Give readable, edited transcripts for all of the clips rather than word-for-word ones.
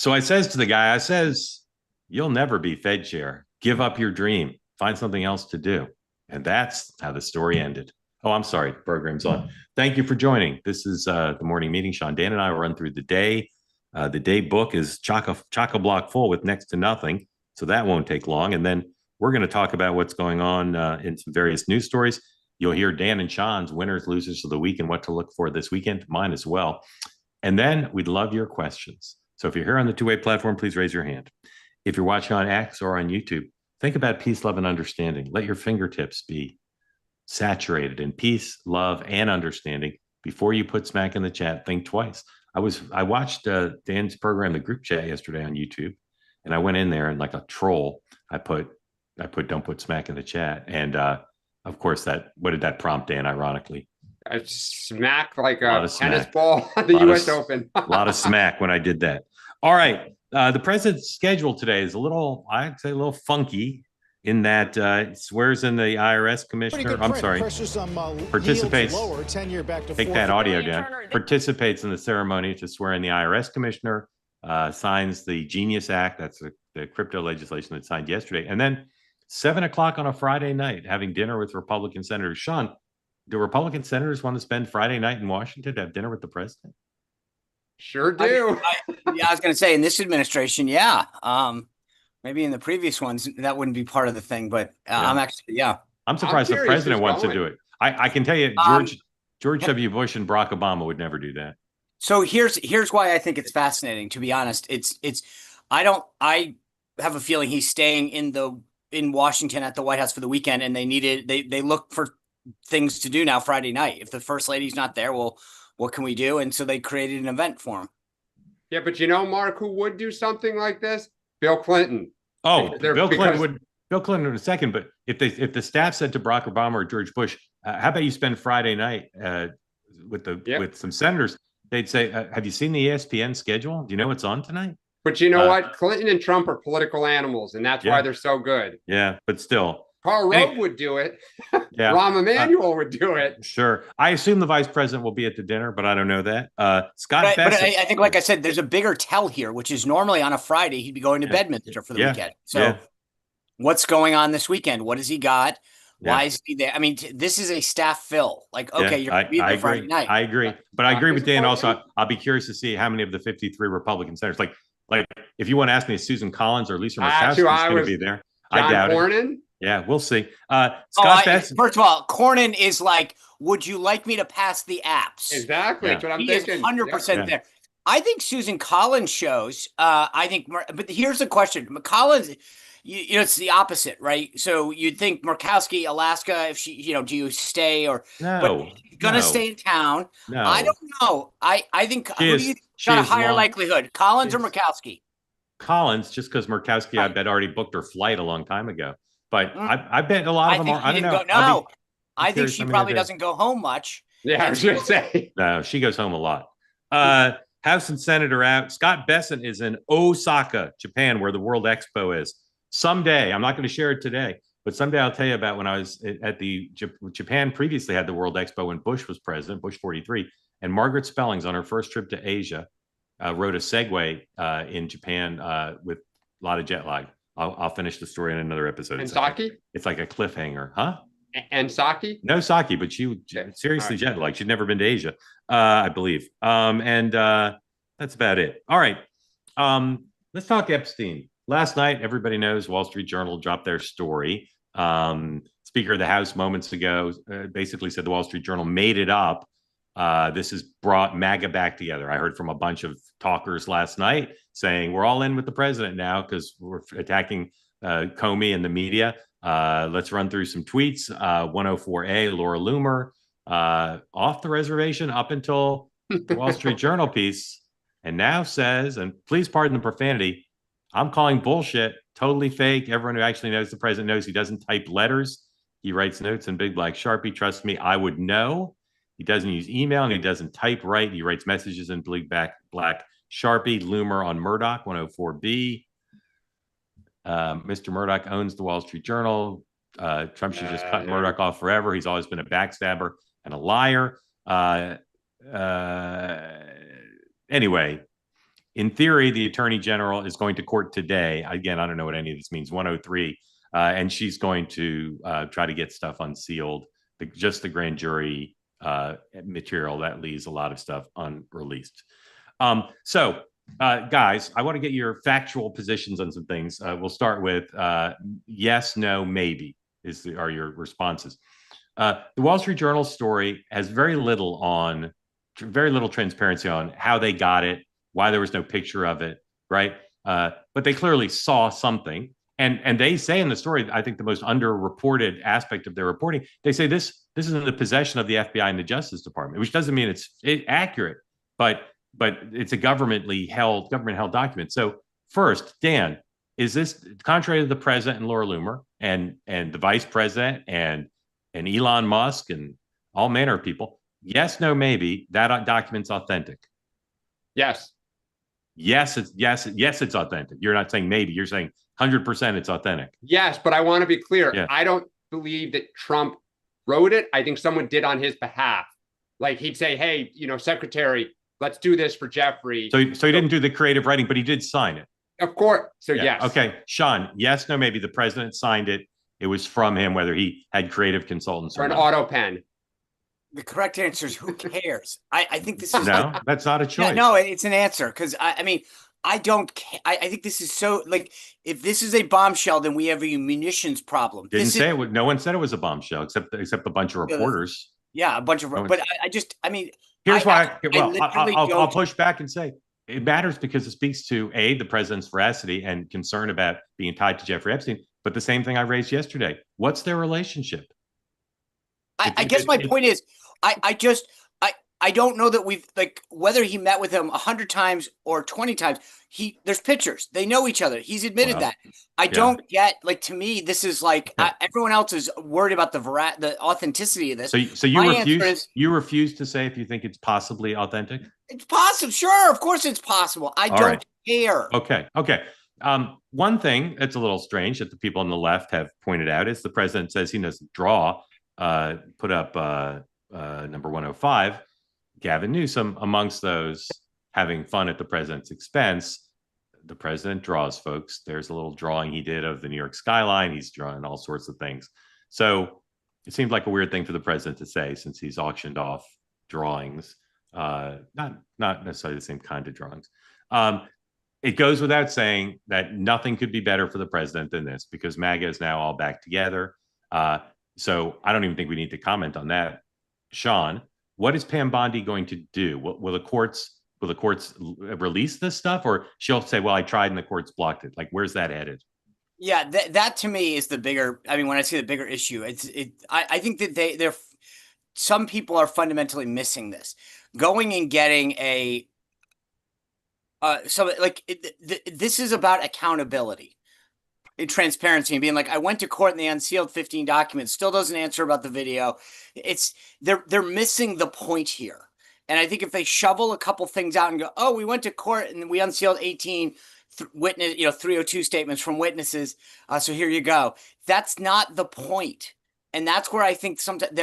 So I says to the guy, I says, you'll never be Fed chair. Give up your dream. Find something else to do. And that's how the story ended. Oh, I'm sorry. The program's on. Thank you for joining. This is the morning meeting. Sean, Dan, and I will run through the day. The day book is chock-a-block full with next to nothing. So that won't take long. And then we're going to talk about what's going on in some various news stories. You'll hear Dan and Sean's winners, losers of the week and what to look for this weekend, mine as well. And then we'd love your questions. So if you're here on the two-way platform, please raise your hand. If you're watching on X or on YouTube, think about peace, love, and understanding. Let your fingertips be saturated in peace, love, and understanding. Before you put smack in the chat, think twice. I watched Dan's program, the group chat, yesterday on YouTube, and I went in there and like a troll, I put don't put smack in the chat. And of course, what did that prompt, Dan, ironically? I smack like a tennis ball at the U.S. Open. A lot of smack when I did that. All right. The president's schedule today is I'd say a little funky in that it swears in the IRS commissioner. I'm sorry. Participates. Lower, 10-year back to take that audio down. Participates in the ceremony to swear in the IRS commissioner. Signs the Genius Act. That's the crypto legislation that signed yesterday. And then 7 o'clock on a Friday night, having dinner with Republican senators. Sean, do Republican senators want to spend Friday night in Washington to have dinner with the president? Sure do. I was going to say in this administration, yeah. Maybe in the previous ones that wouldn't be part of the thing, but yeah. I'm surprised the president wants to do it. I can tell you, George W. Bush and Barack Obama would never do that. So here's why I think it's fascinating. To be honest, I have a feeling he's staying in Washington at the White House for the weekend, and they look for things to do now Friday night. If the first lady's not there, well, what can we do? And so they created an event for him. Yeah, but Mark, who would do something like this? Bill Clinton. Oh, Bill Clinton in a second. But if the staff said to Barack Obama or George Bush, how about you spend Friday night with some senators? They'd say, have you seen the ESPN schedule? Do you know what's on tonight? But you know what? Clinton and Trump are political animals, and that's why they're so good. Yeah, but still. Karl Rove would do it. Yeah. Rahm Emanuel would do it. Sure. I assume the vice president will be at the dinner, but I don't know that. Scott But I think, like I said, there's a bigger tell here, which is normally on a Friday, he'd be going to Bedminster for the weekend. So what's going on this weekend? What has he got? Why is he there? I mean, this is a staff fill. Like, okay, you're going to be there Friday night. I agree. But I agree with Dan also. I'll be curious to see how many of the 53 Republican senators, like if you want to ask me if Susan Collins or Lisa Murkowski is going to be there. John I doubt Cornyn? it. Yeah, we'll see. Scott first of all, Cornyn is like, would you like me to pass the apps? Exactly. That's what I'm thinking. He is 100% there. I think Susan Collins shows. But here's the question: Collins, it's the opposite, right? So you'd think Murkowski, Alaska, if she, do you stay or no? She's gonna stay in town. No, I don't know. I think got a higher likelihood, Collins or Murkowski. Collins, just because Murkowski, I bet already booked her flight a long time ago. But I bet a lot of them are. I don't know. I think she probably doesn't go home much. Yeah, I was going to say. No, she goes home a lot. House and Senate are out. Scott Bessent is in Osaka, Japan, where the World Expo is. Someday, I'm not going to share it today, but someday I'll tell you about when I was at the Japan previously had the World Expo when Bush was president, Bush 43, and Margaret Spellings on her first trip to Asia rode a Segway in Japan with a lot of jet lag. I'll finish the story in another episode. And Saki? It's like a cliffhanger, huh? And Saki? No Saki, but she seriously jet lagged. She'd never been to Asia, I believe. And that's about it. All right. Let's talk Epstein. Last night, everybody knows Wall Street Journal dropped their story. Speaker of the House moments ago basically said the Wall Street Journal made it up. This has brought MAGA back together. I heard from a bunch of talkers last night saying we're all in with the president now because we're attacking Comey and the media. Let's run through some tweets. 104A, Laura Loomer, off the reservation up until the Wall Street Journal piece, and now says, and please pardon the profanity, I'm calling bullshit, totally fake. Everyone who actually knows the president knows he doesn't type letters. He writes notes in big black Sharpie. Trust me, I would know. He doesn't use email and he doesn't type right. He writes messages in big black Sharpie. Loomer on Murdoch, 104B. Mr. Murdoch owns the Wall Street Journal. Trump should just cut Murdoch off forever. He's always been a backstabber and a liar. Anyway, in theory, the attorney general is going to court today. Again, I don't know what any of this means, 103. And she's going to try to get stuff unsealed, just the grand jury material that leaves a lot of stuff unreleased. So, guys, I want to get your factual positions on some things. We'll start with yes, no, maybe are your responses. The Wall Street Journal story has very little transparency on how they got it, why there was no picture of it, right? But they clearly saw something. And they say in the story, I think the most underreported aspect of their reporting, they say this is in the possession of the FBI and the Justice Department, which doesn't mean it's accurate, but it's a government held document. So first, Dan, is this contrary to the president and Laura Loomer and the vice president and Elon Musk and all manner of people? Yes, no, maybe that document's authentic. Yes. Yes, it's authentic. You're not saying maybe, you're saying 100% it's authentic. Yes, but I want to be clear. Yeah. I don't believe that Trump wrote it. I think someone did on his behalf. Like he'd say, hey, secretary, let's do this for Jeffrey. So he didn't do the creative writing, but he did sign it. Of course. So yeah. Yes. Okay. Sean, yes, no, maybe the president signed it. It was from him, whether he had creative consultants or an auto pen. The correct answer is who cares? I think this is no, that's not a choice. Yeah, no, it's an answer because I mean I don't. I think this is so like if this is a bombshell, then we have a munitions problem. Didn't say it. No one said it was a bombshell except a bunch of reporters. Yeah, a bunch of. But I mean, here's why. I'll push back and say it matters because it speaks to the president's veracity and concern about being tied to Jeffrey Epstein. But the same thing I raised yesterday. What's their relationship? I guess my point is, I don't know that we've like whether he met with him 100 times or 20 times. There's pictures. They know each other. He's admitted that. I don't get like to me. This is like everyone else is worried about the authenticity of this. So you refuse to say if you think it's possibly authentic. It's possible. Sure, of course it's possible. I don't care. Okay. One thing that's a little strange that the people on the left have pointed out is the president says he doesn't draw. Put up number 105. Gavin Newsom amongst those having fun at the president's expense. The president draws, folks. There's a little drawing he did of the New York skyline. He's drawing all sorts of things. So it seems like a weird thing for the president to say since he's auctioned off drawings, not necessarily the same kind of drawings. It goes without saying that nothing could be better for the president than this because MAGA is now all back together. So I don't even think we need to comment on that. Sean, what is Pam Bondi going to do? Will the courts release this stuff, or she'll say, "Well, I tried and the courts blocked it"? Like, where's that headed? Yeah, that to me is the bigger. I mean, when I see the bigger issue, I think that they're some people are fundamentally missing this. Going and getting this is about accountability. Transparency and being like, I went to court and they unsealed 15 documents, still doesn't answer about the video. They're missing the point here. And I think if they shovel a couple things out and go, oh, we went to court and we unsealed 18 witness, 302 statements from witnesses. So here you go. That's not the point. And that's where I think sometimes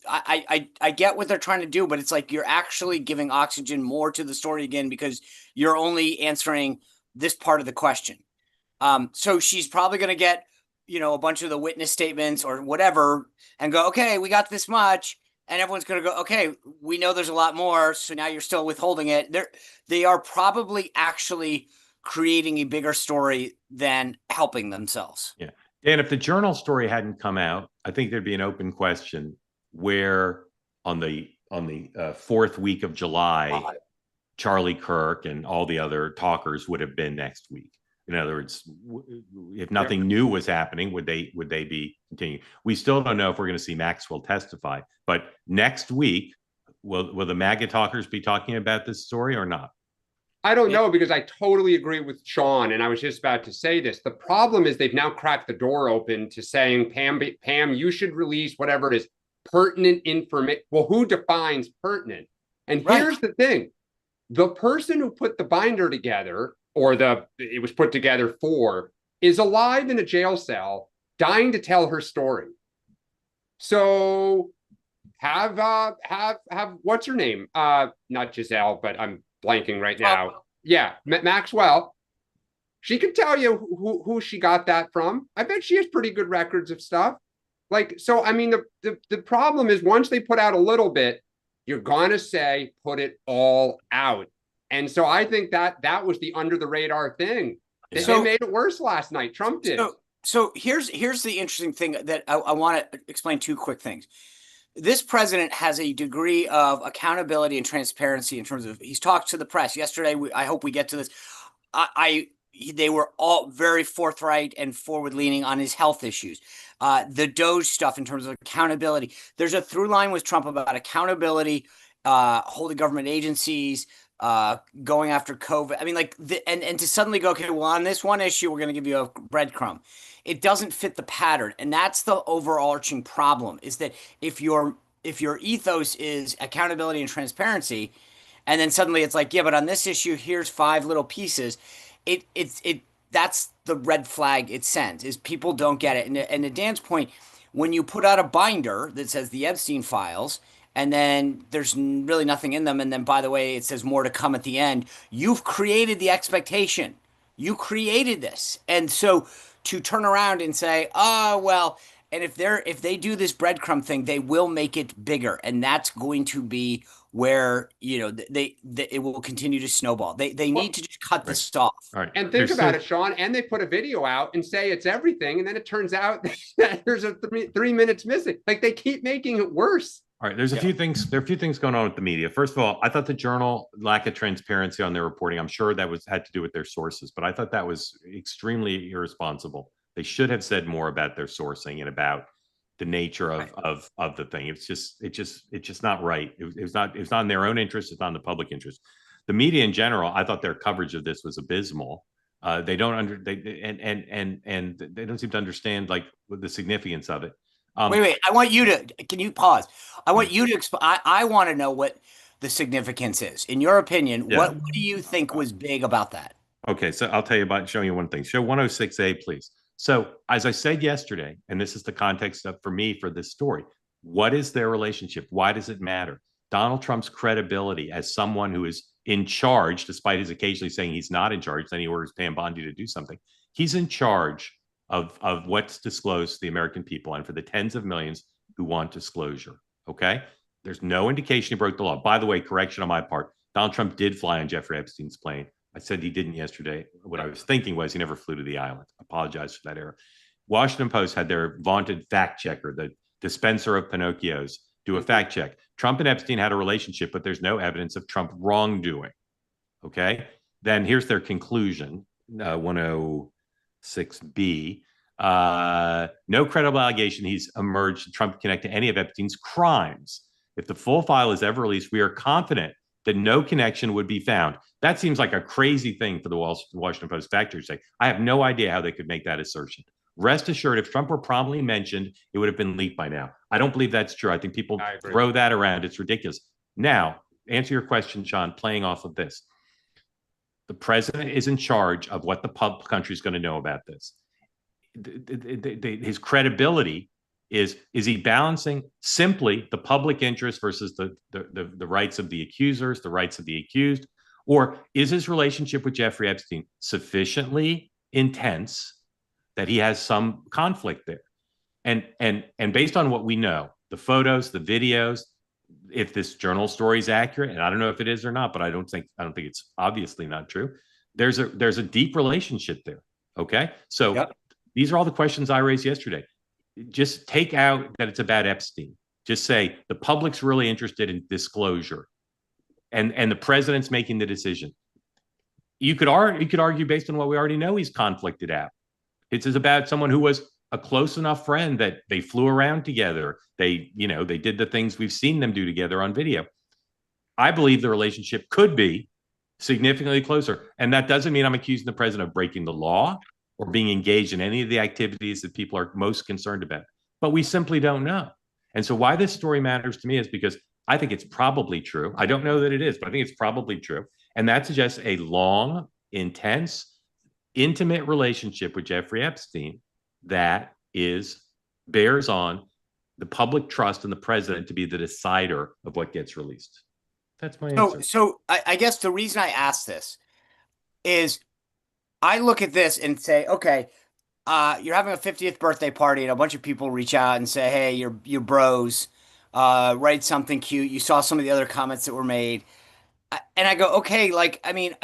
I get what they're trying to do, but it's like you're actually giving oxygen more to the story again because you're only answering this part of the question. So she's probably going to get, a bunch of the witness statements or whatever and go, okay, we got this much. And everyone's going to go, okay, we know there's a lot more. So now you're still withholding it. They are probably actually creating a bigger story than helping themselves. Yeah. And if the journal story hadn't come out, I think there'd be an open question where on the fourth week of July, Charlie Kirk and all the other talkers would have been next week. In other words, if nothing new was happening, would they be continuing? We still don't know if we're going to see Maxwell testify. But next week, will the MAGA talkers be talking about this story or not? I don't know because I totally agree with Sean, and I was just about to say this. The problem is they've now cracked the door open to saying, Pam, you should release whatever it is, pertinent information. Well, who defines pertinent? And here's the thing. The person who put the binder together, or it was put together for, is alive in a jail cell, dying to tell her story. So have what's her name? Not Giselle, but I'm blanking right now. Yeah, Maxwell. She can tell you who she got that from. I bet she has pretty good records of stuff. Like, so I mean, the problem is once they put out a little bit, you're gonna say put it all out. And so I think that was the under the radar thing. They made it worse last night. Trump did. So here's the interesting thing that I want to explain two quick things. This president has a degree of accountability and transparency in terms of he's talked to the press yesterday. I hope we get to this. They were all very forthright and forward leaning on his health issues. The Doge stuff in terms of accountability. There's a through line with Trump about accountability, holding government agencies, going after COVID. I mean, like, and to suddenly go, okay, well, on this one issue, we're going to give you a breadcrumb. It doesn't fit the pattern, and that's the overarching problem. Is that if your ethos is accountability and transparency, and then suddenly it's like, yeah, but on this issue, here's 5 little pieces. That's the red flag it sends, is people don't get it. And to Dan's point, when you put out a binder that says the Epstein files, and then there's really nothing in them, and then, by the way, it says more to come at the end, you've created the expectation. You created this. And so to turn around and say, oh, well, and if they do this breadcrumb thing, they will make it bigger. And that's going to be where, it will continue to snowball. They need to just cut this off. Right. And think about it, Sean. And they put a video out and say it's everything. And then it turns out that there's a 3 minutes missing. Like, they keep making it worse. All right. There's a few things. There are a few things going on with the media. First of all, I thought the Journal lack of transparency on their reporting. I'm sure that had to do with their sources, but I thought that was extremely irresponsible. They should have said more about their sourcing and about the nature of the thing. It's just not right. It's not in their own interest. It's not in the public interest. The media in general, I thought their coverage of this was abysmal. They don't they don't seem to understand like the significance of it. Wait. Can you pause? I want you to I want to know what the significance is. In your opinion, what do you think was big about that? Okay, so I'll tell you about showing you one thing. Show 106A, please. So, as I said yesterday, and this is the context for me for this story, what is their relationship? Why does it matter? Donald Trump's credibility as someone who is in charge, despite his occasionally saying he's not in charge, then he orders Pam Bondi to do something. He's in charge of what's disclosed to the American people and for the tens of millions who want disclosure. Okay? There's no indication he broke the law. By the way, correction on my part, Donald Trump did fly on Jeffrey Epstein's plane. I said he didn't yesterday. What I was thinking was he never flew to the island. I apologize for that error. Washington Post had their vaunted fact checker, the dispenser of Pinocchios, do a fact check. Trump and Epstein had a relationship, but there's no evidence of Trump wrongdoing. Okay? Then here's their conclusion, 106B. No credible allegation he's emerged Trump connect to any of Epstein's crimes. If the full file is ever released, we are confident that no connection would be found. That seems like a crazy thing for the Washington Post fact checker to say. I have no idea how they could make that assertion. Rest assured, if Trump were promptly mentioned, it would have been leaked by now. I don't believe that's true. I think people throw that around. It's ridiculous. Now, answer your question, Sean, playing off of this. The president is in charge of what the country is going to know about this. His credibility is he balancing simply the public interest versus the rights of the accusers, the rights of the accused, or is his relationship with Jeffrey Epstein sufficiently intense that he has some conflict there? And based on what we know, the photos, the videos, if this journal story is accurate, and I don't know if it is or not, but I don't think it's obviously not true. There's a deep relationship there. Okay, so these are all the questions I raised yesterday. Just take out that it's about Epstein. Just say the public's really interested in disclosure, and the president's making the decision. You could argue based on what we already know, he's conflicted out. It's about someone who was a close enough friend that they flew around together. They did the things we've seen them do together on video. I believe the relationship could be significantly closer. And that doesn't mean I'm accusing the president of breaking the law or being engaged in any of the activities that people are most concerned about. But we simply don't know. And so why this story matters to me is because I think it's probably true. I don't know that it is, but I think it's probably true. And that suggests a long, intense, intimate relationship with Jeffrey Epstein that bears on the public trust in the president to be the decider of what gets released. That's my answer. So I guess the reason I asked this, is I look at this and say, okay, you're having a 50th birthday party and a bunch of people reach out and say, hey, you're bros, write something cute. You saw some of the other comments that were made. And I go, okay, like, I mean,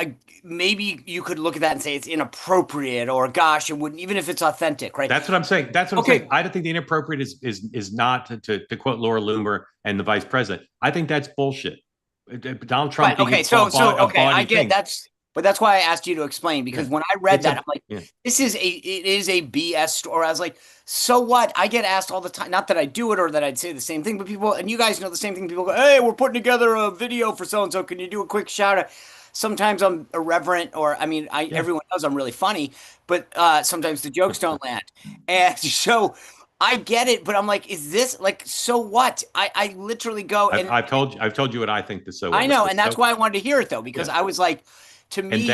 maybe you could look at that and say it's inappropriate or gosh, it wouldn't, even if it's authentic, right? That's what I'm saying. That's what I'm Okay. saying. I don't think the inappropriate is not to quote Laura Loomer and the vice president. I think that's bullshit. Donald Trump. Right, okay, so okay, I get that's, but that's why I asked you to explain, because when I read that, I'm like, it is a BS story. I was like, so what? I get asked all the time, not that I do it or that I'd say the same thing, but people, and you guys know the same thing. People go, hey, we're putting together a video for so and so. Can you do a quick shout out? Sometimes I'm irreverent, or I mean, everyone knows I'm really funny, but sometimes the jokes don't land, and so. I get it, but I'm like, is this like, so what? I literally go and I've told you what I think the so. I know, and that's why I wanted to hear it though, because I was like, to me,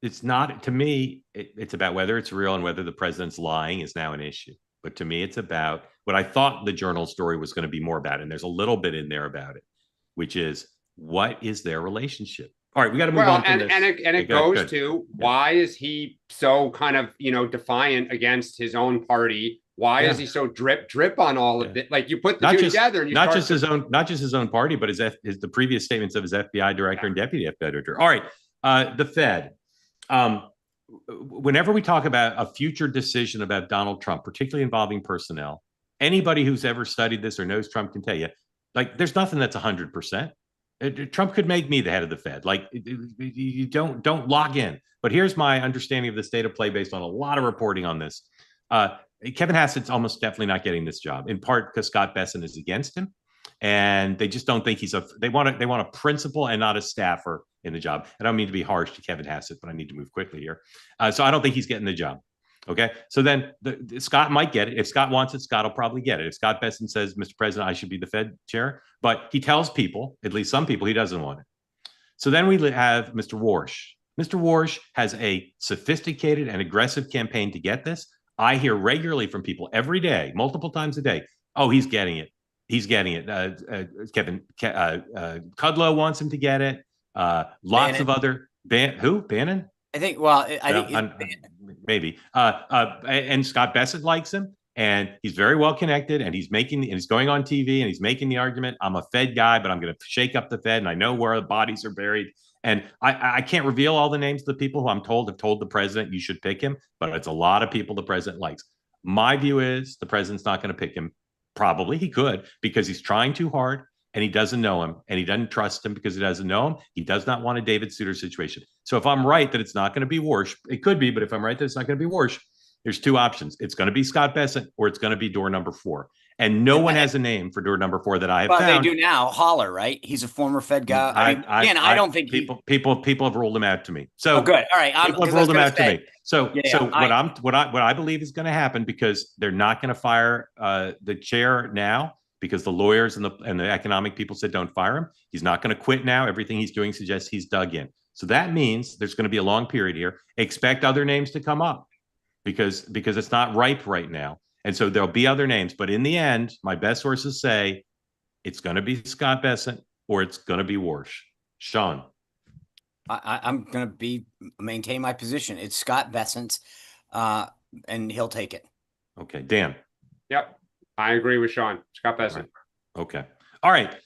it's not, to me, it's about whether it's real and whether the president's lying is now an issue. But to me, it's about what I thought the Journal story was going to be more about. And there's a little bit in there about it, which is what is their relationship? All right, we got to move on from this. And it goes to why is he so kind of, defiant against his own party? Why is he so drip on all of it? Like you put the two together, and you not just his own party, but his the previous statements of his FBI director and deputy FBI director. All right, the Fed. Whenever we talk about a future decision about Donald Trump, particularly involving personnel, anybody who's ever studied this or knows Trump can tell you, like, there's nothing that's 100%. Trump could make me the head of the Fed. Like, you don't log in. But here's my understanding of the state of play based on a lot of reporting on this. Kevin Hassett's almost definitely not getting this job, in part because Scott Bessent is against him, and they just don't think they want a principal and not a staffer in the job. I don't mean to be harsh to Kevin Hassett, but I need to move quickly here. So I don't think he's getting the job. Okay, so then Scott might get it. If Scott wants it, Scott will probably get it. If Scott Bessent says, Mr. President, I should be the Fed chair, but he tells people, at least some people, he doesn't want it. So then we have Mr. Warsh. Mr. Warsh has a sophisticated and aggressive campaign to get this. I hear regularly from people every day, multiple times a day, oh, he's getting it. He's getting it. Kudlow wants him to get it. Lots Bannon. Of other, Bannon? I think, well, I think maybe. And Scott Bessent likes him, and he's very well connected, and he's going on TV, and he's making the argument, I'm a Fed guy, but I'm going to shake up the Fed, and I know where the bodies are buried. And I can't reveal all the names of the people who I'm told have told the president you should pick him, but it's a lot of people the president likes. My view is the president's not going to pick him. Probably he could, because he's trying too hard, and he doesn't know him, and he doesn't trust him because he doesn't know him. He does not want a David Souter situation. So if I'm right that it's not going to be Warsh, it could be, but if I'm right that it's not going to be Warsh, there's two options. It's going to be Scott Bessent, or it's going to be door number 4. And no one has a name for door number 4 that I have found. They do now. Holler, right? He's a former Fed guy. I don't think people have ruled him out to me. So good. All right, people have ruled him out to me. So what I believe is going to happen, because they're not going to fire the chair now, because the lawyers and the economic people said don't fire him. He's not going to quit now. Everything he's doing suggests he's dug in. So that means there's going to be a long period here. Expect other names to come up, because it's not ripe right now. And so there'll be other names. But in the end, my best sources say it's going to be Scott Bessent or it's going to be Warsh. Sean. I'm going to maintain my position. It's Scott Bessent, and he'll take it. Okay. Dan. Yep. I agree with Sean. Scott Bessent. Right. Okay. All right.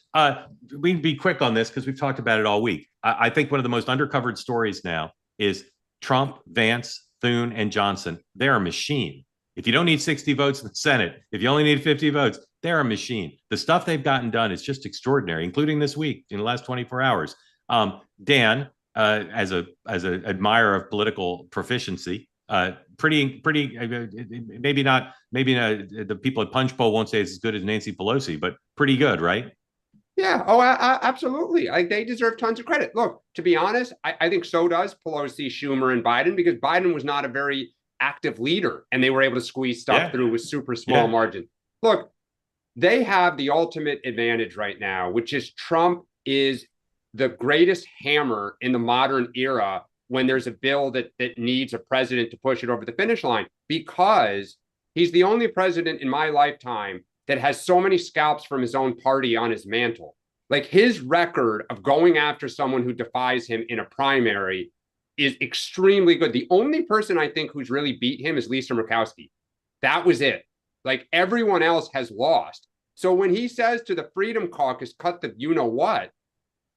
We can be quick on this because we've talked about it all week. I think one of the most undercovered stories now is Trump, Vance, Thune, and Johnson. They're a machine. If you don't need 60 votes in the Senate, if you only need 50 votes, they're a machine. The stuff they've gotten done is just extraordinary, including this week in the last 24 hours. Dan, as an admirer of political proficiency, maybe the people at Punch Bowl won't say it's as good as Nancy Pelosi, but pretty good, right? Yeah. Oh, absolutely. They deserve tons of credit. Look, to be honest, I think so does Pelosi, Schumer, and Biden, because Biden was not a very active leader, and they were able to squeeze stuff through with super small margin. Look, they have the ultimate advantage right now, which is Trump is the greatest hammer in the modern era when there's a bill that needs a president to push it over the finish line, because he's the only president in my lifetime that has so many scalps from his own party on his mantle. Like his record of going after someone who defies him in a primary is extremely good. The only person I think who's really beat him is Lisa Murkowski. That was it. Like everyone else has lost. So when he says to the Freedom Caucus, cut the you know what,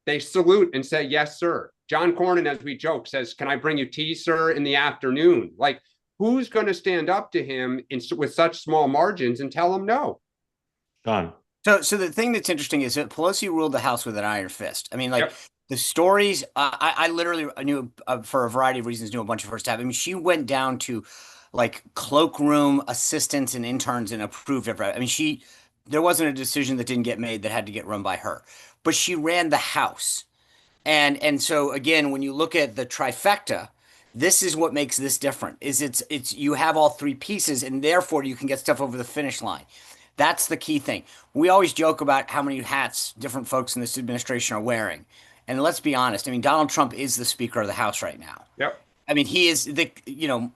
they salute and say, yes, sir. John Cornyn, as we joke, says, can I bring you tea, sir, in the afternoon? Like, who's going to stand up to him with such small margins and tell him no? Done. So the thing that's interesting is that Pelosi ruled the House with an iron fist. I mean, like the stories, I literally knew for a variety of reasons, knew a bunch of her staff. I mean, she went down to like cloakroom assistants and interns and approved everything. I mean, there wasn't a decision that didn't get made that had to get run by her, but she ran the House. And so again, when you look at the trifecta, this is what makes this different. Is it's you have all three pieces, and therefore you can get stuff over the finish line. That's the key thing. We always joke about how many hats different folks in this administration are wearing. And let's be honest. I mean, Donald Trump is the Speaker of the House right now. Yep. I mean, he is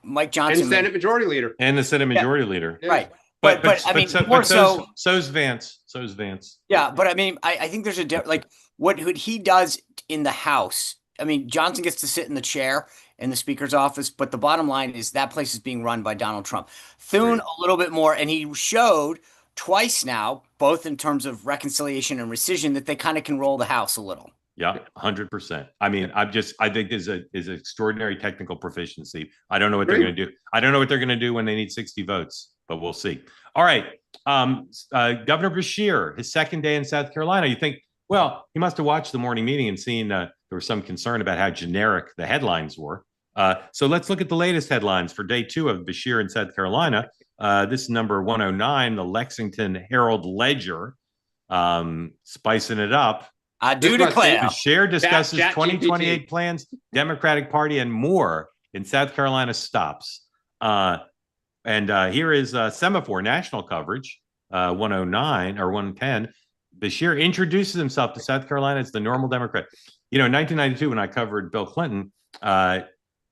Mike Johnson. And Senate Majority Leader. And the Senate Majority Leader. Right. But I mean, more so. So's Vance. So's Vance. Yeah, but I mean, I think there's like what he does in the House. I mean, Johnson gets to sit in the chair in the Speaker's office, but the bottom line is that place is being run by Donald Trump. Thune a little bit more, and he showed twice now, both in terms of reconciliation and rescission, that they kind of can roll the House a little. Yeah, 100%. I mean, I think is extraordinary technical proficiency. I don't know what they're going to do. I don't know what they're going to do when they need 60 votes, but we'll see. All right. Governor Beshear, his second day in South Carolina. You think, well, he must have watched the morning meeting and seen there was some concern about how generic the headlines were. So let's look at the latest headlines for day 2 of Beshear in South Carolina. This is number 109, the Lexington Herald Ledger, spicing it up. I do declare. Beshear discusses 2028 plans, Democratic Party, and more in South Carolina stops. And here is Semaphore national coverage, 109 or 110. Beshear introduces himself to South Carolina as the normal Democrat. You know, in 1992, when I covered Bill Clinton, I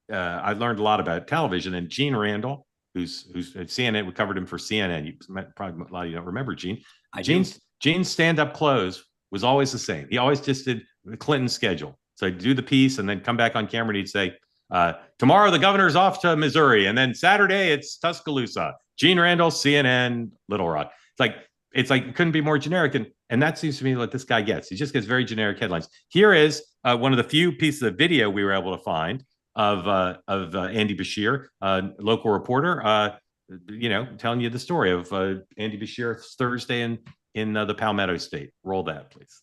learned a lot about television. And Gene Randall, who's at CNN, we covered him for CNN. Probably a lot of you don't remember Gene. Gene's stand-up close was always the same. He always just did the Clinton schedule. So he'd do the piece and then come back on camera and he'd say, tomorrow the governor's off to Missouri, and then Saturday it's Tuscaloosa. Gene Randall, CNN, Little Rock. It's like it couldn't be more generic, and that seems to me what this guy gets. He just gets very generic headlines. Here is one of the few pieces of video we were able to find of Andy Beshear, local reporter, telling you the story of Andy Beshear Thursday in the Palmetto State. Roll that, please.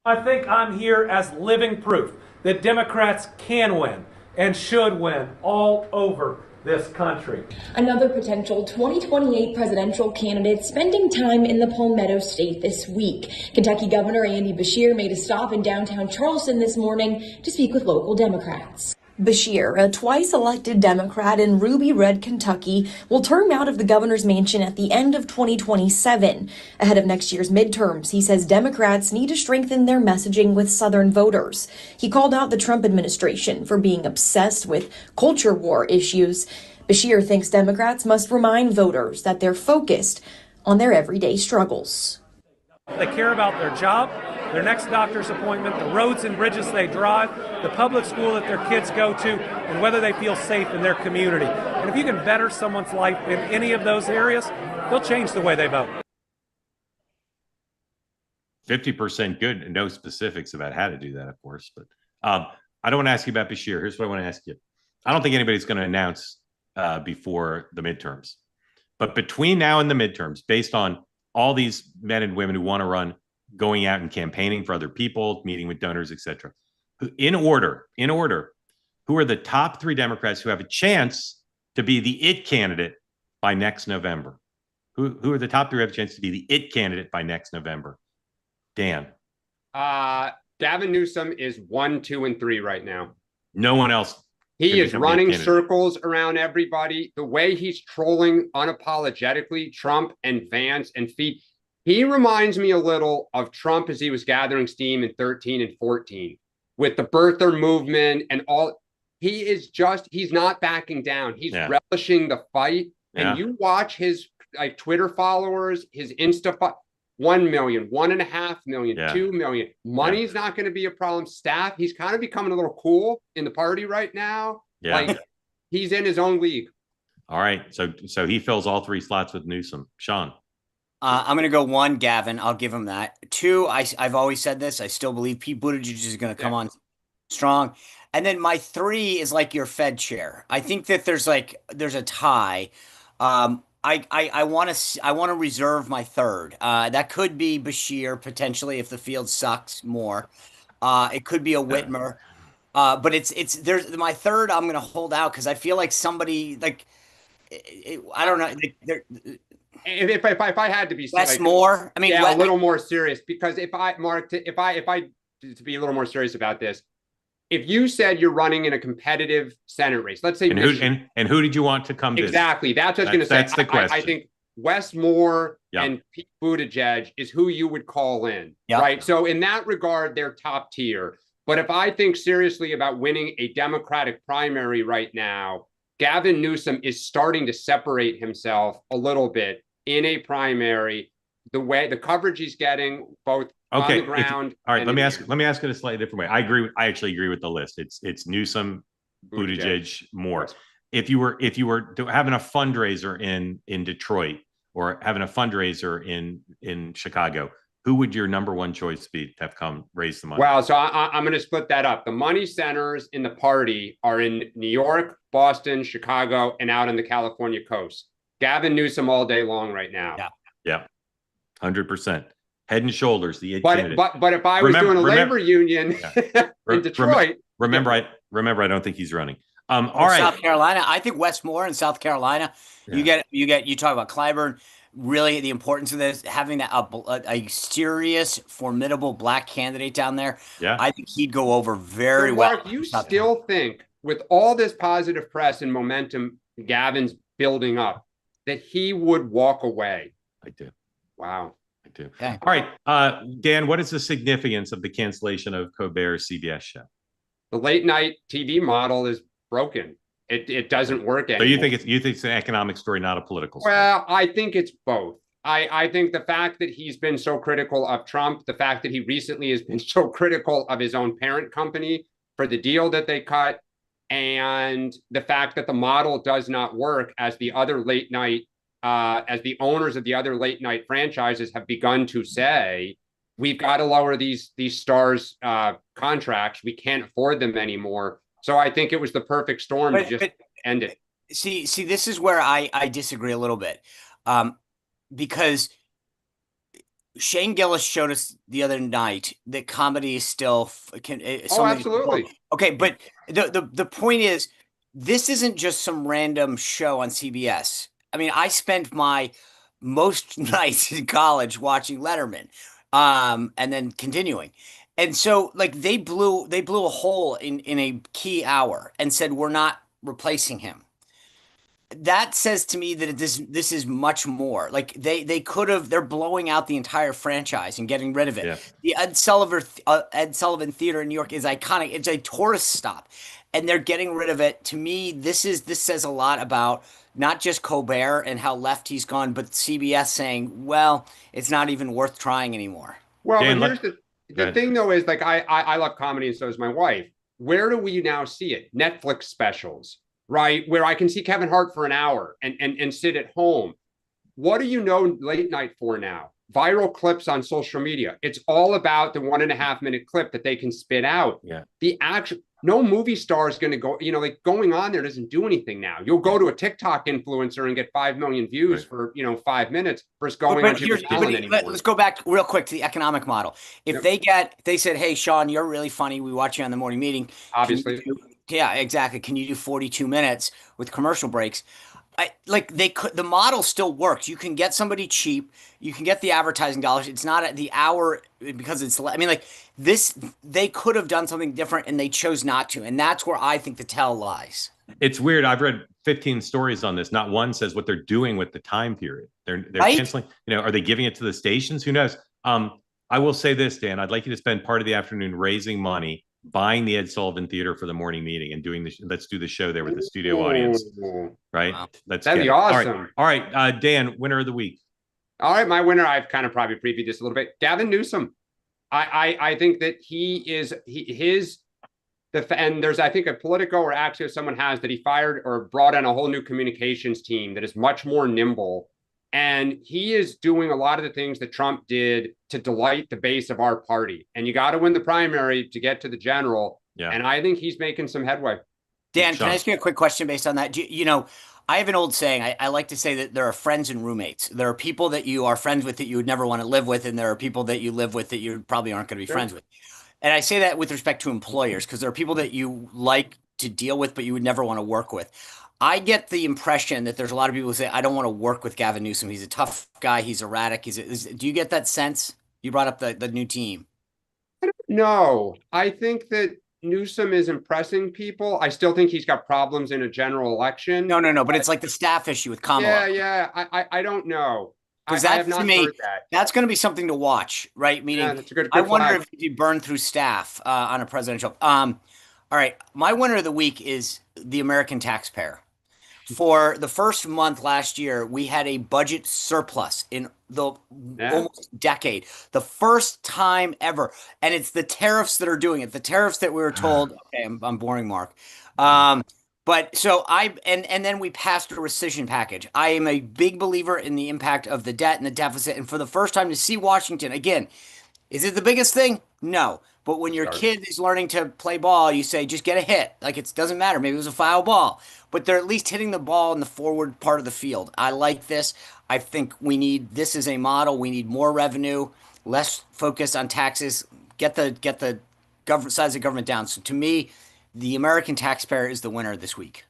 I think I'm here as living proof that Democrats can win and should win all over this country. Another potential 2028 presidential candidate spending time in the Palmetto State this week. Kentucky Governor Andy Beshear made a stop in downtown Charleston this morning to speak with local Democrats. Beshear, a twice-elected Democrat in Ruby Red, Kentucky, will term out of the governor's mansion at the end of 2027. Ahead of next year's midterms, he says Democrats need to strengthen their messaging with Southern voters. He called out the Trump administration for being obsessed with culture war issues. Beshear thinks Democrats must remind voters that they're focused on their everyday struggles. They care about their job, their next doctor's appointment, the roads and bridges they drive, the public school that their kids go to, and whether they feel safe in their community. And if you can better someone's life in any of those areas, they'll change the way they vote. 50% good, and no specifics about how to do that, of course. But I don't want to ask you about Beshear. Here's what I want to ask you. I don't think anybody's going to announce before the midterms. But between now and the midterms, based on all these men and women who want to run, going out and campaigning for other people, meeting with donors, etc. In order, who are the top 3 Democrats who have a chance to be the it candidate by next November? Who are the top 3 who have a chance to be the it candidate by next November? Dan. Gavin Newsom is 1, 2, and 3 right now. No one else. He is running circles around everybody. The way he's trolling unapologetically Trump and Vance and Feet. He reminds me a little of Trump as he was gathering steam in 13 and 14 with the birther movement and all. He's not backing down. He's relishing the fight. And you watch his Twitter followers, his Insta, 1 million, 1.5 million, Yeah. 2 million. Money's not going to be a problem. Staff, he's kind of becoming a little cool in the party right now. Yeah. Like he's in his own league. All right. So he fills all three slots with Newsom. Sean. I'm going to go 1, Gavin. I'll give him that. 2, I've always said this. I still believe Pete Buttigieg is going to come on strong. And then my 3 is like your Fed chair. I think that there's a tie. I want to reserve my 3rd. That could be Bashir potentially if the field sucks more. It could be a Whitmer. But there's my 3rd. I'm going to hold out because I feel like somebody like I don't know. If I had to be Wes Moore, I mean, a little more serious, because if I to be a little more serious about this, if you said you're running in a competitive Senate race, let's say, and who did you want to come? Exactly, that's what I was going to say. That's the question. I think Wes Moore and Pete Buttigieg is who you would call in, right? So in that regard, they're top tier. But if I think seriously about winning a Democratic primary right now, Gavin Newsom is starting to separate himself a little bit in a primary. The way the coverage he's getting, both on the ground. All right, let me ask it a slightly different way. I actually agree with the list. It's Newsom, Buttigieg, Moore. If you were having a fundraiser in Detroit or having a fundraiser in Chicago, who would your number 1 choice be to have come raise the money? Well, so I'm going to split that up. The money centers in the party are in New York, Boston, Chicago, and out on the California coast. Gavin Newsom all day long right now. Yeah, 100%. Head and shoulders. But if I was doing a labor union in Detroit, remember, I don't think he's running. All right, South Carolina. I think Wes Moore in South Carolina. Yeah. You talk about Clyburn. Really, the importance of this, having a serious, formidable black candidate down there. Yeah, I think he'd go over very well. Mark, you still think, with all this positive press and momentum Gavin's building up, that he would walk away? I do. Wow. I do. Okay. All right, Dan, what is the significance of the cancellation of Colbert's CBS show? The late night TV model is broken. It doesn't work anymore. So you think it's an economic story, not a political story? Well, I think it's both. I think the fact that he's been so critical of Trump, the fact that he recently has been so critical of his own parent company for the deal that they cut, and the fact that the model does not work, as the other late night, as the owners of the other late night franchises have begun to say, we've got to lower these stars' contracts. We can't afford them anymore. So I think it was the perfect storm to just end it. See, this is where I disagree a little bit, because Shane Gillis showed us the other night that comedy is still absolutely. Okay, but the point is, this isn't just some random show on CBS. I mean, I spent my most nights in college watching Letterman, and then continuing. And so, like, they blew a hole in a key hour and said, we're not replacing him. That says to me that this is much more. Like, they're blowing out the entire franchise and getting rid of it. Yeah. The Ed Sullivan Theater in New York is iconic. It's a tourist stop, and they're getting rid of it. To me, this says a lot about not just Colbert and how left he's gone, but CBS saying, well, it's not even worth trying anymore. Well, Dan, here's the thing, though, is like I love comedy, and so does my wife. Where do we now see it? Netflix specials, right? Where I can see Kevin Hart for an hour and sit at home. What do you know late night for now? Viral clips on social media. It's all about the 1.5 minute clip that they can spit out. Yeah. No movie star is going to go, like going on there doesn't do anything now. You'll go to a TikTok influencer and get 5 million views for, 5 minutes versus going on Jimmy Fallon anymore. Let's go back real quick to the economic model. If they said, hey, Sean, you're really funny. We watch you on the morning meeting. Obviously. Yeah, exactly. Can you do 42 minutes with commercial breaks? The model still works. You can get somebody cheap. You can get the advertising dollars. It's not at the hour because they could have done something different and they chose not to. And that's where I think the tell lies. It's weird. I've read 15 stories on this. Not one says what they're doing with the time period. They're canceling, are they giving it to the stations? Who knows? I will say this, Dan, I'd like you to spend part of the afternoon raising money, buying the Ed Sullivan Theater for the morning meeting and let's do the show there with the studio audience. Right? Wow. That'd be awesome. All right. Dan, winner of the week. All right, my winner. I've kind of probably previewed this a little bit. Gavin Newsom. I think that and there's, I think, a Politico or Axios someone has that he fired or brought in a whole new communications team that is much more nimble. And he is doing a lot of the things that Trump did to delight the base of our party. And you got to win the primary to get to the general. Yeah. And I think he's making some headway. Dan, can I ask you a quick question based on that? You know, I have an old saying. I like to say that there are friends and roommates. There are people that you are friends with that you would never want to live with, and there are people that you live with that you probably aren't going to be friends with. And I say that with respect to employers, because there are people that you like to deal with, but you would never want to work with. I get the impression that there's a lot of people who say, I don't want to work with Gavin Newsom. He's a tough guy. He's erratic. Do you get that sense? You brought up the new team. No, I think that Newsom is impressing people. I still think he's got problems in a general election. No. But it's like the staff issue with Kamala. Yeah. I don't know. Because I have that, not to me, heard that. that's going to be something to watch, right? Meaning, Yeah, that's a good I wonder flag. if you burn through staff on a presidential. All right, my winner of the week is the American taxpayer. For the first month last year, we had a budget surplus in the almost decade, the first time ever, and it's the tariffs that are doing it. The tariffs that we were told. Okay, I'm boring, Mark. But so and then we passed a rescission package. I am a big believer in the impact of the debt and the deficit. And for the first time to see Washington again, is it the biggest thing? No. But when your kid is learning to play ball, you say, just get a hit. Like, it doesn't matter. Maybe it was a foul ball, but they're at least hitting the ball in the forward part of the field. I like this. I think we need this as a model. We need more revenue, less focus on taxes, get the government size of government down. So to me, the American taxpayer is the winner this week.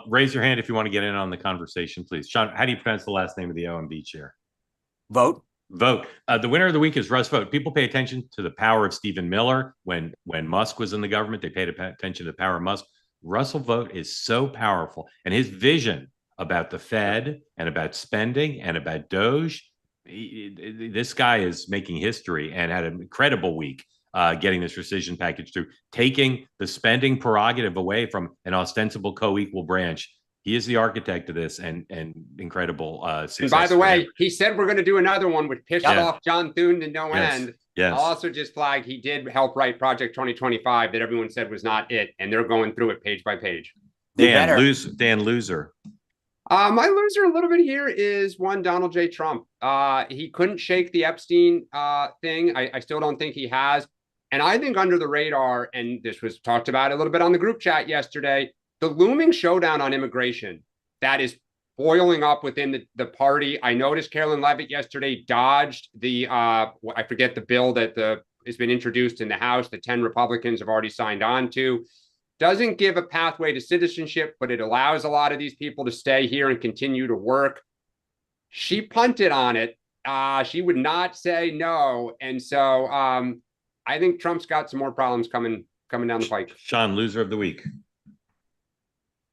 Raise your hand if you want to get in on the conversation, please. Sean, how do you pronounce the last name of the OMB chair? Vote. The winner of the week is Russ Vogt. People pay attention to the power of Stephen Miller. When Musk was in the government, they paid attention to the power of Musk. Russell Vogt is so powerful, and his vision about the Fed and about spending and about Doge, this guy is making history and had an incredible week getting this rescission package through, taking the spending prerogative away from an ostensible co-equal branch. He is the architect of this, and incredible success. And by the way, he said we're going to do another one, which pissed off John Thune to no end. Yes. I'll also just flag he did help write Project 2025 that everyone said was not it, and they're going through it page by page. Dan loser. My loser a little bit here is one Donald J. Trump. He couldn't shake the Epstein thing. I still don't think he has. And I think under the radar, and this was talked about a little bit on the group chat yesterday, the looming showdown on immigration that is boiling up within the party. I noticed Carolyn Levitt yesterday dodged the, I forget the bill that has been introduced in the House that 10 Republicans have already signed on to. Doesn't give a pathway to citizenship, but it allows a lot of these people to stay here and continue to work. She punted on it. She would not say no. And so I think Trump's got some more problems coming down the pike. Sean, loser of the week.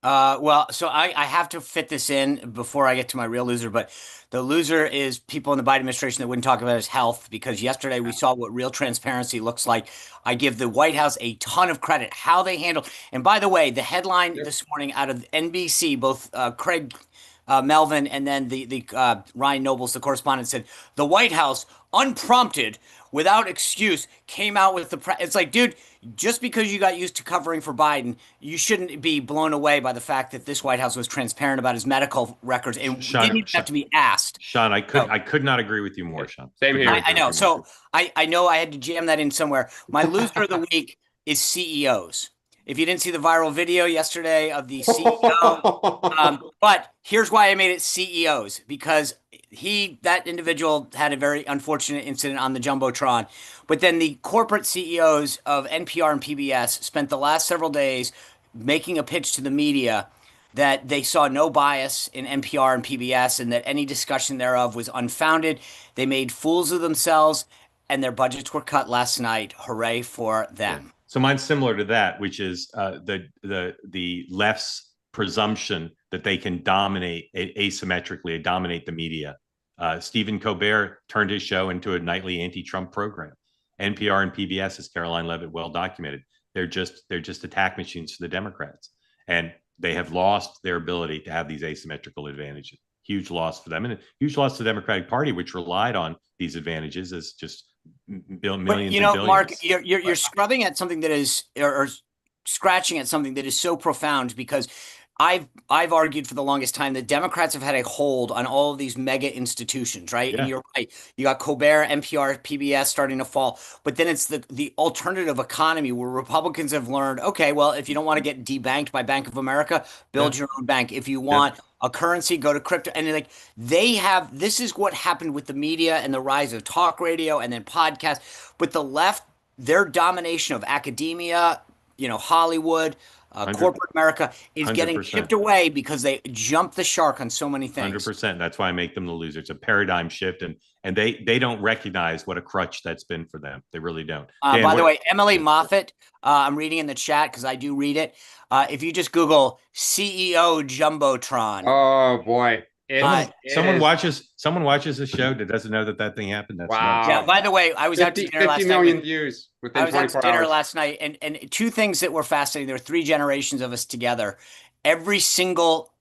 Well, so I have to fit this in before I get to my real loser, but the loser is people in the Biden administration that wouldn't talk about his health, because yesterday we saw what real transparency looks like. I give the White House a ton of credit, how they handled. And by the way, the headline this morning out of NBC, both Craig Melvin and then the Ryan Nobles, the correspondent, said the White House, unprompted, without excuse, came out with it's like, dude, just because you got used to covering for Biden, you shouldn't be blown away by the fact that this White House was transparent about his medical records and didn't even have to be asked. Sean, I could not agree with you more, Sean. Same here. I know. So I know I had to jam that in somewhere. My loser of the week is CEOs. If you didn't see the viral video yesterday of the CEO, but here's why I made it CEOs, because that individual had a very unfortunate incident on the Jumbotron. But then the corporate CEOs of NPR and PBS spent the last several days making a pitch to the media that they saw no bias in NPR and PBS and that any discussion thereof was unfounded. They made fools of themselves and their budgets were cut last night. Hooray for them. Yeah. So mine's similar to that, which is the left's presumption that they can dominate asymmetrically, dominate the media. Stephen Colbert turned his show into a nightly anti-Trump program. NPR and PBS, as Caroline Levitt well documented, they're just attack machines for the Democrats, and they have lost their ability to have these asymmetrical advantages. huge loss for them, and a huge loss to the Democratic Party, which relied on these advantages as just millions But and billions. Mark, you're scrubbing at something that is, or scratching at something that is so profound, because I've argued for the longest time that Democrats have had a hold on all of these mega institutions, right? Yeah. And you're right. You got Colbert, NPR, PBS starting to fall, but then it's the alternative economy where Republicans have learned, okay, well, if you don't want to get debanked by Bank of America, build your own bank. If you want a currency, go to crypto. And like this is what happened with the media and the rise of talk radio and then podcasts. But the left, their domination of academia, Hollywood, corporate America is 100%. getting chipped away because they jumped the shark on so many things. 100%. That's why I make them the loser. It's a paradigm shift, and they don't recognize what a crutch that's been for them. They really don't. Dan, by the way, Emily Moffat, I'm reading in the chat because I do read it. If you just Google CEO Jumbotron. Oh boy. Someone watches the show that doesn't know that thing happened. That's wow. nuts. Yeah. By the way, I was out to dinner last 50 night. million views within 24 hours. I was out to dinner last night, and two things that were fascinating. There were 3 generations of us together. Every single,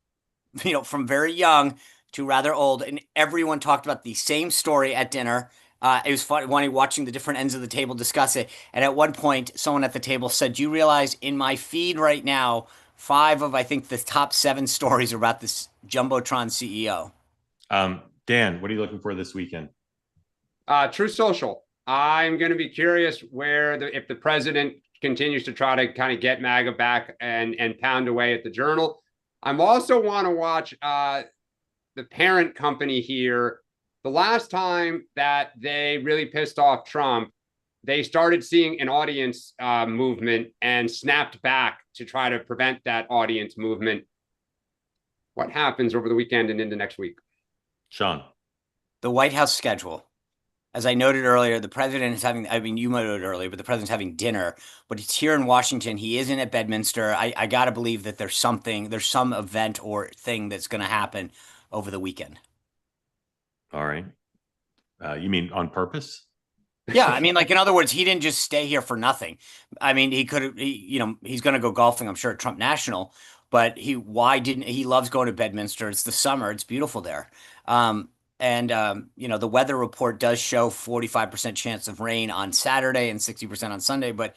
from very young to rather old, and everyone talked about the same story at dinner. It was funny watching the different ends of the table discuss it. And at one point, someone at the table said, "Do you realize in my feed right now, 5 of, I think, the top 7 stories are about this Jumbotron CEO." Dan, what are you looking for this weekend? Truth Social. I'm going to be curious if the president continues to try to kind of get MAGA back and pound away at the Journal. I'm also want to watch the parent company here. The last time that they really pissed off Trump, they started seeing an audience movement and snapped back to try to prevent that audience movement. What happens over the weekend and into next week? Sean. The White House schedule. As I noted earlier, the president is having, you noted earlier, but the president's having dinner, but it's here in Washington. He isn't at Bedminster. I got to believe that there's some event or thing that's going to happen over the weekend. All right. You mean on purpose? Yeah. I mean, in other words, he didn't just stay here for nothing. I mean, he's going to go golfing, I'm sure, at Trump National, but he loves going to Bedminster. It's the summer. It's beautiful there. The weather report does show 45% chance of rain on Saturday and 60% on Sunday. But,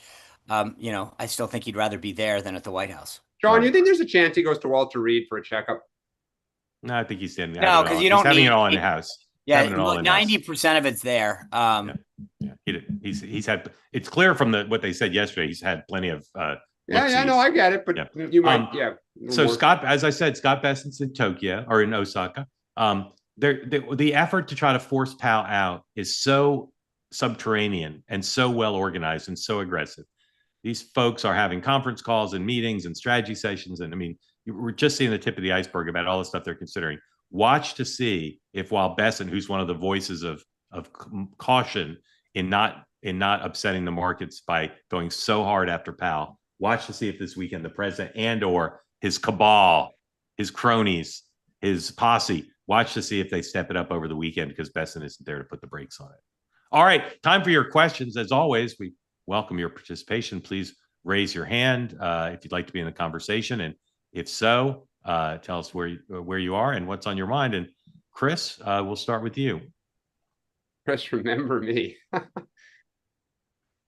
I still think he'd rather be there than at the White House. John, you think there's a chance he goes to Walter Reed for a checkup? No, I think he's standing. No, because you don't having need it all in the house. Yeah, 90% of it's there. He's had. It's clear from what they said yesterday. He's had plenty of. No, I get it, but you might, So Scott, as I said, Scott Bessent's in Tokyo or in Osaka. The effort to try to force Powell out is so subterranean and so well organized and so aggressive. These folks are having conference calls and meetings and strategy sessions, and I mean, we're just seeing the tip of the iceberg about all the stuff they're considering. Watch to see if, while Bessent, who's one of the voices of caution in not upsetting the markets by going so hard after Powell, watch to see if this weekend the president and or his cabal, his cronies, his posse, watch to see if they step it up over the weekend, because Bessent isn't there to put the brakes on it. All right, time for your questions. As always, we welcome your participation. Please raise your hand if you'd like to be in the conversation, and if so, tell us where you are and what's on your mind. And Chris, we'll start with you. Chris, remember me.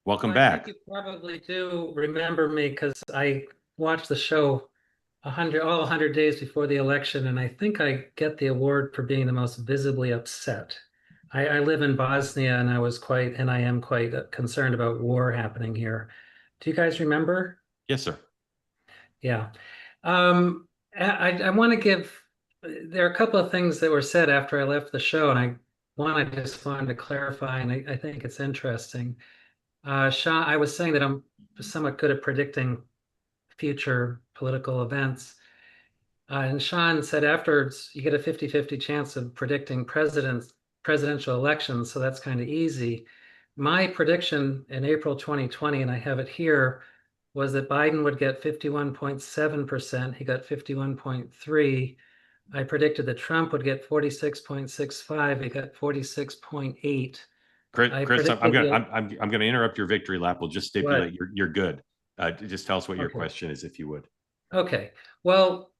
Welcome back. I think you probably do remember me because I watched the show 100 days before the election, and I think I get the award for being the most visibly upset. I live in Bosnia, and I am quite concerned about war happening here. Do you guys remember? Yes, sir. Yeah. I want to there are a couple of things that were said after I left the show, and I just wanted to clarify, and I think it's interesting. Sean, I was saying that I'm somewhat good at predicting future political events. And Sean said afterwards, you get a 50-50 chance of predicting presidential elections, so that's kind of easy. My prediction in April 2020, and I have it here, was that Biden would get 51.7%. He got 51.3%. I predicted that Trump would get 46.65%. He got 46.8%. Chris, I'm going to interrupt your victory lap. We'll just stipulate you're good. Just tell us what your question is, if you would. Okay. Well,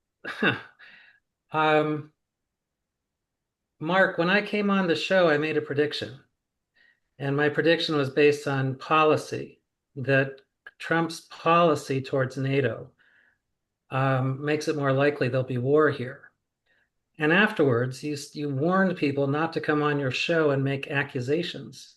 Mark, when I came on the show, I made a prediction. And my prediction was based on policy, that Trump's policy towards NATO makes it more likely there'll be war here. And afterwards, you warned people not to come on your show and make accusations.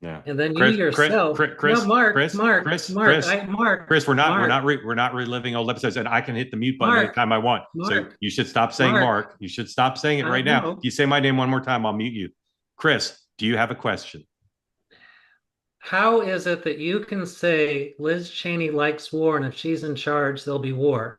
Yeah. And then Chris, you yourself, Chris, no, Mark, Chris, Mark, Chris, Mark, Chris, Mark, Chris, we're Mark, not reliving old episodes, and I can hit the mute button Mark, anytime I want. So Mark, you should stop saying Mark. Mark. You should stop saying it I right now. know. If you say my name one more time, I'll mute you. Chris, do you have a question? How is it that you can say Liz Cheney likes war, and if she's in charge, there'll be war?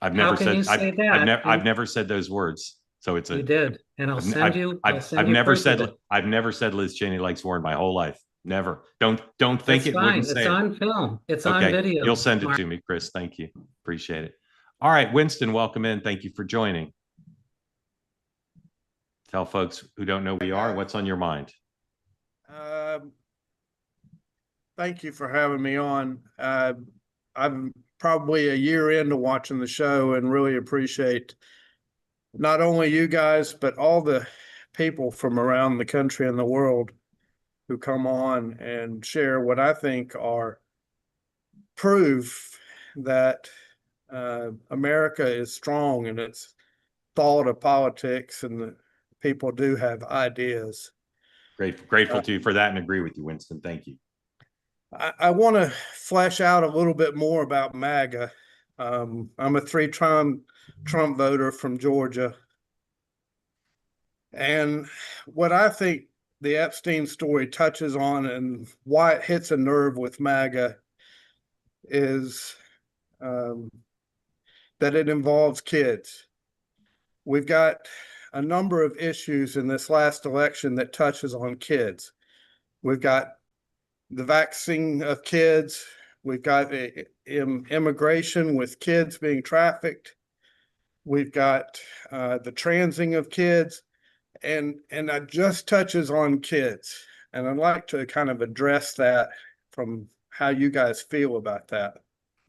I've How never can said you say that? I've never said those words. So it's You did, and I'll I've, send I've, you. I've, I'll send I've you never proof of said it. I've never said Liz Cheney likes war in my whole life. Never. Don't think It's it. fine. Wouldn't It's say it. on film. It's on Okay, video. you'll send it Mark. to me, Chris. Thank you. Appreciate it. All right, Winston, welcome in. Thank you for joining. Tell folks who don't know who we are what's on your mind. Thank you for having me on. I'm probably a year into watching the show and really appreciate not only you guys, but all the people from around the country and the world who come on and share what I think are proof that America is strong in its thought of politics and the people do have ideas. Grateful to you for that and agree with you, Winston. Thank you. I want to flesh out a little bit more about MAGA. I'm a three-time Trump voter from Georgia. And what I think the Epstein story touches on and why it hits a nerve with MAGA is that it involves kids. We've got a number of issues in this last election that touches on kids. We've got the vaccine of kids. We've got immigration with kids being trafficked. We've got the transing of kids, and it just touches on kids. And I'd like to kind of address that from how you guys feel about that.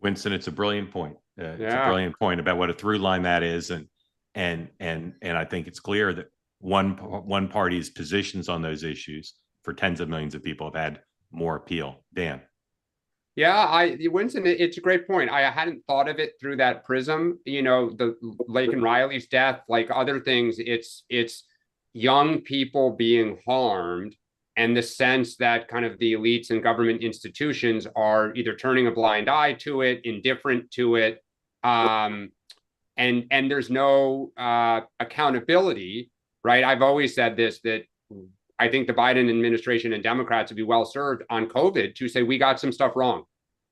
Winston, it's a brilliant point. It's a Yeah. brilliant point about what a through line that is, and I think it's clear that one party's positions on those issues for tens of millions of people have had more appeal. Dan. Yeah, Winston, it's a great point. I hadn't thought of it through that prism. You know, the Laken Riley's death, like other things, it's young people being harmed, and the sense that kind of the elites and government institutions are either turning a blind eye to it, indifferent to it, and there's no accountability, right? I've always said this, that I think the Biden administration and Democrats would be well served on COVID to say we got some stuff wrong.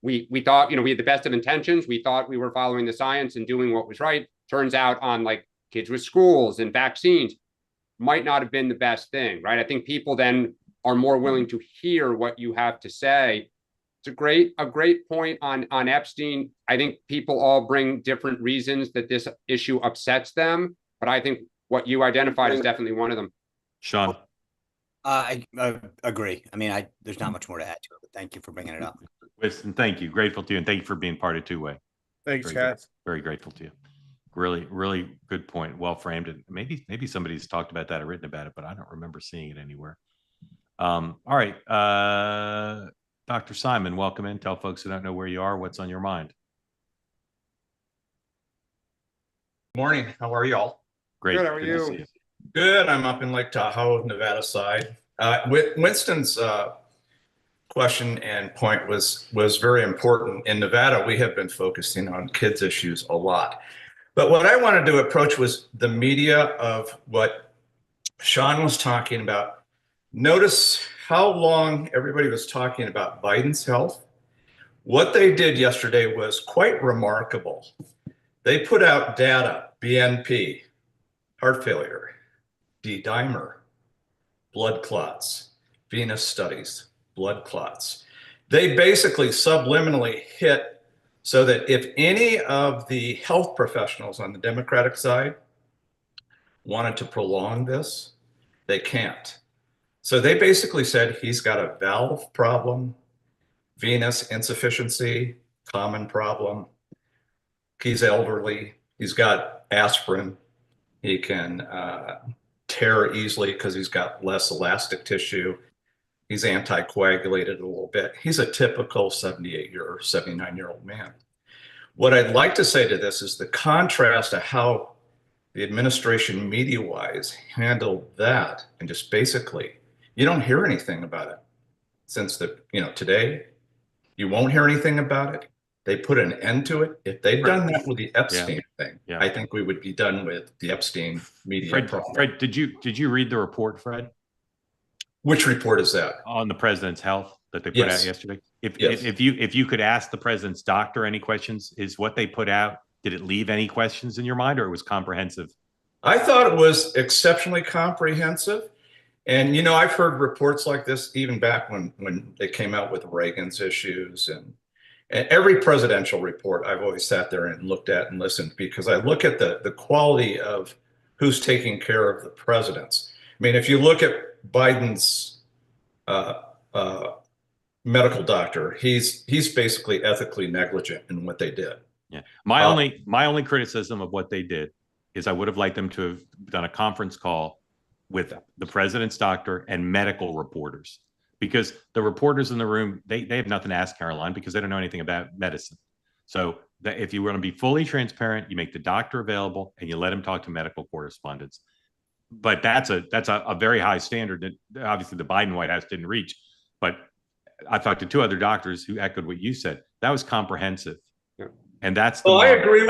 We thought, we had the best of intentions. We thought we were following the science and doing what was right. Turns out on like kids with schools and vaccines might not have been the best thing, right? I think people then are more willing to hear what you have to say. It's a great point on Epstein. I think people all bring different reasons that this issue upsets them, but I think what you identified is definitely one of them. Sean. I agree. I mean, there's not much more to add to it, but thank you for bringing it up. Winston, thank you. Grateful to you, and thank you for being part of Two Way. Thanks, Very guys. Very grateful to you. Really good point. Well framed, and maybe somebody's talked about that or written about it, but I don't remember seeing it anywhere. All right, Dr. Simon, welcome in. Tell folks who don't know where you are what's on your mind. Morning. How are y'all? Great. Good, how are to you? see you. Good. I'm up in Lake Tahoe, Nevada side. Winston's question and point was very important. In Nevada, we have been focusing on kids issues a lot. But what I wanted to approach was the media of what Sean was talking about. Notice how long everybody was talking about Biden's health. What they did yesterday was quite remarkable. They put out data, BNP, heart failure, D-dimer, blood clots, venous studies, blood clots. They basically subliminally hit so that if any of the health professionals on the Democratic side wanted to prolong this, they can't. So they basically said he's got a valve problem, venous insufficiency, common problem. He's elderly. He's got aspirin. He can tear easily because he's got less elastic tissue. He's anticoagulated a little bit. He's a typical 78-year or 79-year-old man. What I'd like to say to this is the contrast to how the administration media-wise handled that, and just basically, you don't hear anything about it since today. You won't hear anything about it. They put an end to it. If they'd done that with the Epstein thing, I think we would be done with the Epstein media problem. Fred, did you read the report, Fred? Which report is that? On the president's health that they put out yesterday. If you could ask the president's doctor any questions, is what they put out, did it leave any questions in your mind, or it was comprehensive? I thought it was exceptionally comprehensive. And, I've heard reports like this even back when they came out with Reagan's issues, and every presidential report I've always sat there and looked at and listened, because I look at the quality of who's taking care of the presidents. I mean, if you look at Biden's medical doctor, he's basically ethically negligent in what they did. Yeah. My only criticism of what they did is I would have liked them to have done a conference call with the president's doctor and medical reporters, because the reporters in the room, they have nothing to ask Caroline because they don't know anything about medicine. So that if you want to be fully transparent, you make the doctor available and you let him talk to medical correspondents. But that's a very high standard that obviously the Biden White House didn't reach. But I talked to two other doctors who echoed what you said. That was comprehensive. Yeah. And that's the I agree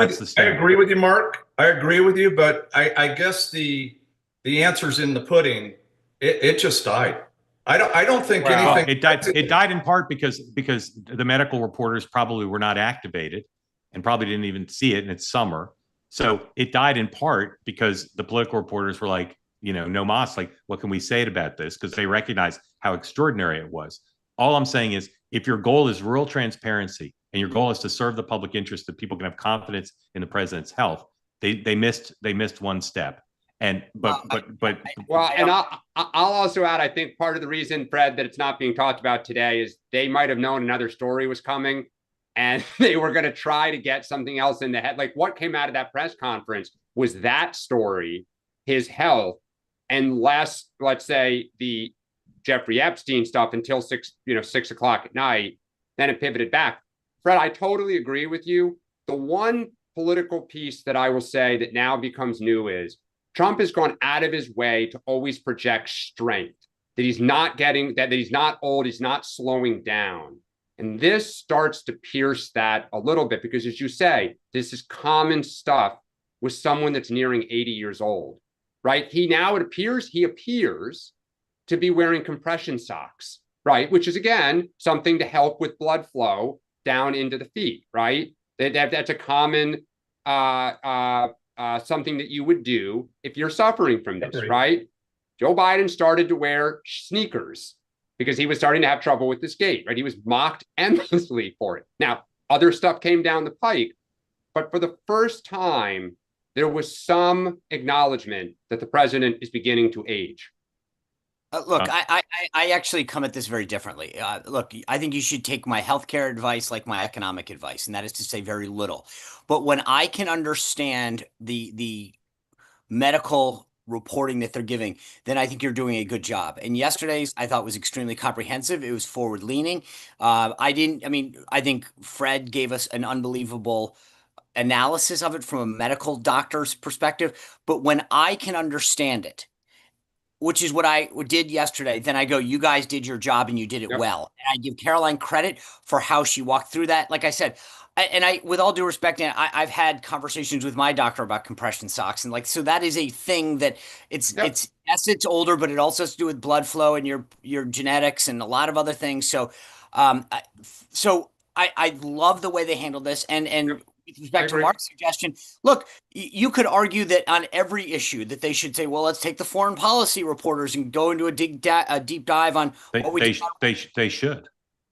with you, Mark. I agree with you, but I guess the answer's in the pudding. It just died. I don't think anything. It died in part because the medical reporters probably were not activated and probably didn't even see it, and it's summer. So it died in part because the political reporters were like, no mas, like, what can we say about this? Because they recognize how extraordinary it was. All I'm saying is, if your goal is real transparency and your goal is to serve the public interest, that people can have confidence in the president's health, they missed one step. And but and I'll also add, I think part of the reason, Fred, that it's not being talked about today is they might have known another story was coming, and they were going to try to get something else in the head. Like, what came out of that press conference was that story, his health, and less, let's say, the Jeffrey Epstein stuff until 6 o'clock at night. Then it pivoted back. Fred, I totally agree with you. The one political piece that I will say that now becomes new is Trump has gone out of his way to always project strength, that he's not he's not old, he's not slowing down. And this starts to pierce that a little bit, because as you say, this is common stuff with someone that's nearing 80 years old, right? He appears to be wearing compression socks, right? Which is, again, something to help with blood flow down into the feet, right? That's a common something that you would do if you're suffering from this, right? Joe Biden started to wear sneakers because he was starting to have trouble with this gait, right? He was mocked endlessly for it. Now, other stuff came down the pike, but for the first time, there was some acknowledgement that the president is beginning to age. Look, I actually come at this very differently. Look, I think you should take my healthcare advice like my economic advice, and that is to say very little. But when I can understand the medical reporting that they're giving, then I think you're doing a good job. And yesterday's I thought was extremely comprehensive. It was forward leaning. I think Fred gave us an unbelievable analysis of it from a medical doctor's perspective. But when I can understand it, which is what I did yesterday, then I go, you guys did your job and you did it well. And I give Caroline credit for how she walked through that. Like I said, with all due respect, I've had conversations with my doctor about compression socks. And so that is a thing that it's older, but it also has to do with blood flow and your genetics and a lot of other things. So I love the way they handled this. And with respect to Mark's suggestion, look, you could argue that on every issue that they should say, well, let's take the foreign policy reporters and go into a deep dive on what we they should.